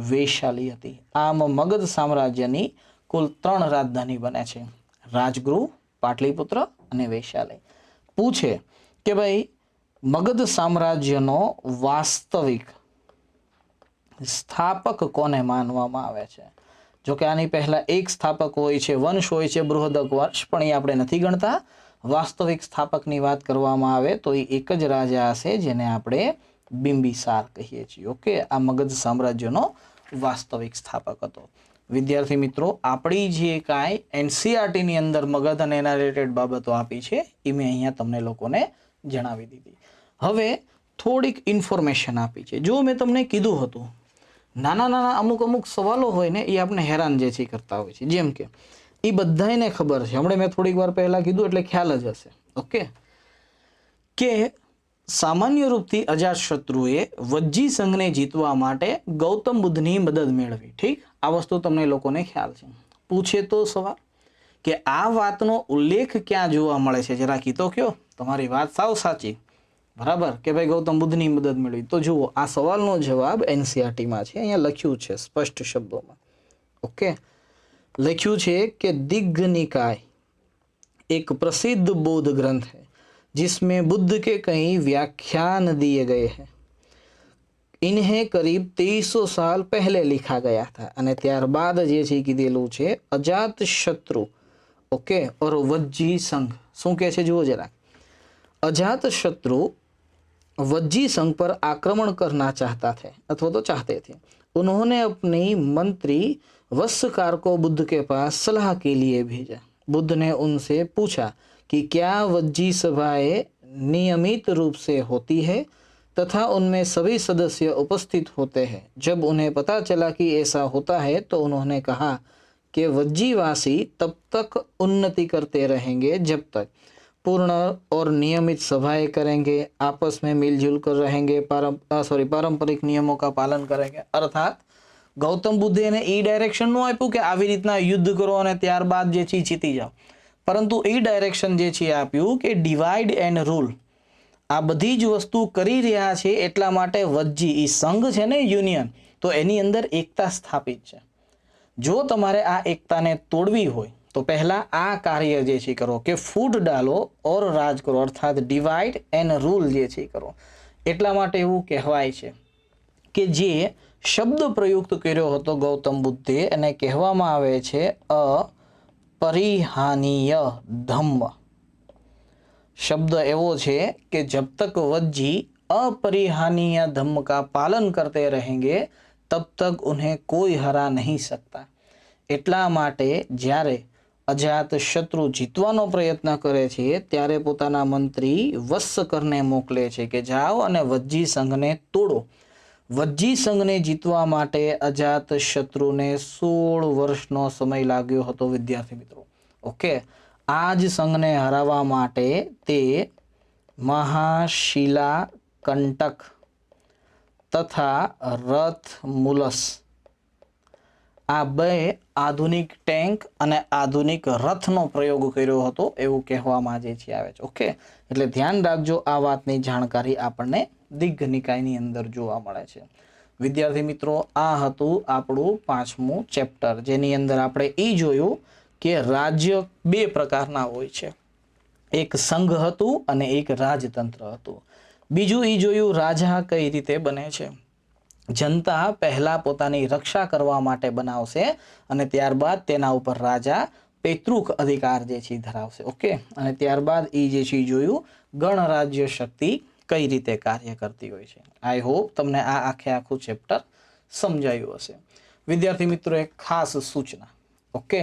વૈશાલી હતી. આમ મગધ સામ્રાજ્યની કુલ 3 રાજધાની બને છે, રાજગૃહ, પાટલીપુત્ર અને વૈશાલી. પૂછે કે ભાઈ મગધ સામ્રાજ્યનો વાસ્તવિક સ્થાપક કોને માનવામાં આવે છે? જો કે આની પહેલા એક સ્થાપક હોય છે, વંશ હોય છે, બૃહદક વંશ, પણ એ આપણે નથી ગણતા. વાસ્તવિક સ્થાપકની વાત કરવામાં આવે તો એ એક જ રાજા હશે જેને આપણે બિંબિસાર કહીએ છીએ. ઓકે, આ મગધ સામ્રાજ્યનો વાસ્તવિક સ્થાપક હતો. વિદ્યાર્થી મિત્રો, આપણી જે કાંઈ એનસીઆરટીની અંદર મગધ અને એના રિલેટેડ બાબતો આપી છે એ મેં અહીંયા તમને લોકોને જણાવી દીધી. હવે થોડીક ઇન્ફોર્મેશન આપી છે. જો મેં તમને કીધું હતું નાના અમુક સવાલો હોય ને એ આપણે હેરાન જે છે કરતા હોય છે. જેમ કે એ બધાને ખબર છે, હમણાં મેં થોડીક વાર પહેલા કીધું એટલે ખ્યાલ જ હશે. ઓકે, કે સામાન્ય રૂપથી અજાતશત્રુએ વજ્જી સંઘને જીતવા માટે ગૌતમ બુદ્ધની મદદ મેળવી. ઠીક, આ વસ્તુ તમને લોકોને ખ્યાલ છે. પૂછે તો સવાલ કે આ વાતનો ઉલ્લેખ ક્યાં જોવા મળે છે, જરા કીધો કયો. તમારી વાત સાવ સાચી, બરાબર, કે ભાઈ ગૌતમ બુદ્ધની મદદ મેળવી. તો જુઓ, આ સવાલનો જવાબ એનસીઆરટીમાં છે, અહીંયા લખ્યું છે સ્પષ્ટ શબ્દોમાં. ઓકે, લખ્યું છે કે दिग्ग निकाय एक प्रसिद्ध बौद्ध ग्रंथ है जिसमें बुद्ध के कई व्याख्यान दिए गए हैं. इन्हें करीब 2300 साल पहले लिखा गया था. અને ત્યારબાદ જે છે કીધેલું છે અજાત શત્રુ, ઓકે, और वज्जी संघ. શું કહે છે જુઓ જરા. अजात शत्रु वज्जी संघ पर आक्रमण करना चाहता थे अथवा तो चाहते थे. उन्होंने अपनी मंत्री वस्सकार को बुद्ध के पास सलाह के लिए भेजा. बुद्ध ने उनसे पूछा कि क्या वज्जी सभाएं नियमित रूप से होती है तथा उनमें सभी सदस्य उपस्थित होते हैं. जब उन्हें पता चला कि ऐसा होता है तो उन्होंने कहा कि वज्जीवासी तब तक उन्नति करते रहेंगे जब तक पूर्ण और नियमित सभाएं करेंगे, आपस में मिलजुल कर रहेंगे, पारंपरिक नियमों का पालन करेंगे. अर्थात ગૌતમ બુદ્ધે એને એ ડાયરેક્શન નું આપ્યું કે આવી રીતના યુદ્ધ કરો અને ત્યારબાદ જે છે જીતી જાઓ, પરંતુ એ ડાયરેક્શન જે છે આપ્યું કે ડિવાઈડ એન્ડ રૂલ. આ બધી જ વસ્તુ કરી રહ્યા છે એટલા માટે વજ્જી એ સંઘ છે ને, યુનિયન, તો એની અંદર એકતા સ્થાપિત છે. જો તમારે આ એકતાને તોડવી હોય તો પહેલા આ કાર્ય જે છે કરો કે ફૂટ ડાલો ઓર રાજ કરો, અર્થાત ડિવાઈડ એન્ડ રૂલ જે છે કરો. એટલા માટે એવું કહેવાય છે કે જે શબ્દ પ્રયુક્ત કર્યો હતો ગૌતમ બુદ્ધે એને કહેવામાં આવે છે अपरिहानीय धम्म. शब्द एवो छे कि जब तक वज्जी अपरिहानीय धम्म का पालन करते रहेंगे तब तक उन्हें कोई हरा नहीं सकता। એટલા માટે જ્યારે અજાત શત્રુ જીતવાનો પ્રયત્ન કરે છે ત્યારે પોતાના મંત્રી વત્સકરને મોકલે છે કે જાઓ અને વજ્જી સંઘને તોડો. વજ્જી સંઘને જીતવા માટે અજાત શત્રુને 16 વર્ષનો સમય લાગ્યો હતો વિદ્યાર્થી મિત્રો. ઓકે, આ જ સંઘને હરાવવા માટે તે મહાશિલા કંટક તથા રથમુલસ આ બે આધુનિક ટેન્ક અને આધુનિક રથનો પ્રયોગ કર્યો હતો એવું કહેવામાં જે છે આવે છે. ઓકે, એટલે ધ્યાન રાખજો, આ વાતની જાણકારી આપણને દિગ્ઘ નિકાયની અંદર જોવા મળે છે. વિદ્યાર્થી મિત્રો, આ હતું આપણું 5મું ચેપ્ટર, જેની અંદર આપણે એ જોયું કે રાજ્ય બે પ્રકારના હોય છે. એક સંઘ હતું અને એક રાજતંત્ર હતું. બીજું એ જોયું રાજા કઈ રીતે બને છે. જનતા પહેલા પોતાની રક્ષા કરવા માટે બનાવશે અને ત્યારબાદ તેના ઉપર રાજા પૈતૃક અધિકાર જે છે ધરાવશે. ઓકે, અને ત્યારબાદ એ જે છે જોયું ગણરાજ્ય શક્તિ કઈ રીતે કાર્ય કરતી હોય છે. આઈ હોપ તમને આ આખું ચેપ્ટર સમજાયું હશે. વિદ્યાર્થી મિત્રો, એક ખાસ સૂચના. ઓકે,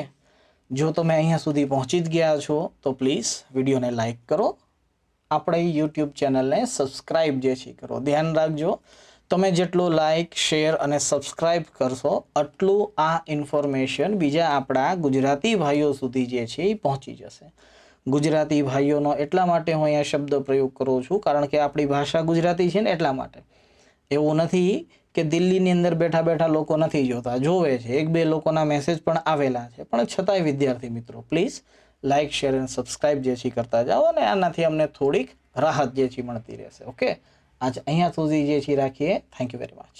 જો તમે અહીંયા સુધી પહોંચી જ ગયા છો તો પ્લીઝ વિડીયોને લાઈક કરો, આપણે યુટ્યુબ ચેનલને સબસ્ક્રાઈબ જે છે કરો. ધ્યાન રાખજો, તમે જેટલું લાઈક, શેર અને સબસ્ક્રાઈબ કરશો એટલું આ ઇન્ફોર્મેશન બીજા આપણા ગુજરાતી ભાઈઓ સુધી જે છે એ પહોંચી જશે. ગુજરાતી ભાઈઓનો એટલા માટે હું અહીંયા શબ્દ પ્રયોગ કરું છું કારણ કે આપણી ભાષા ગુજરાતી છે ને, એટલા માટે. એવું નથી કે દિલ્હીની અંદર બેઠા બેઠા લોકો નથી જોતા, જોવે છે, એક બે લોકોના મેસેજ પણ આવેલા છે, પણ છતાંય વિદ્યાર્થી મિત્રો પ્લીઝ લાઈક, શેર અને સબસ્ક્રાઈબ જે છે કરતા જાઓ અને આનાથી અમને થોડીક રાહત જે છે મળતી રહેશે. ઓકે, આજ અહીંયા સુધી જે છે રાખીએ. Thank you very much.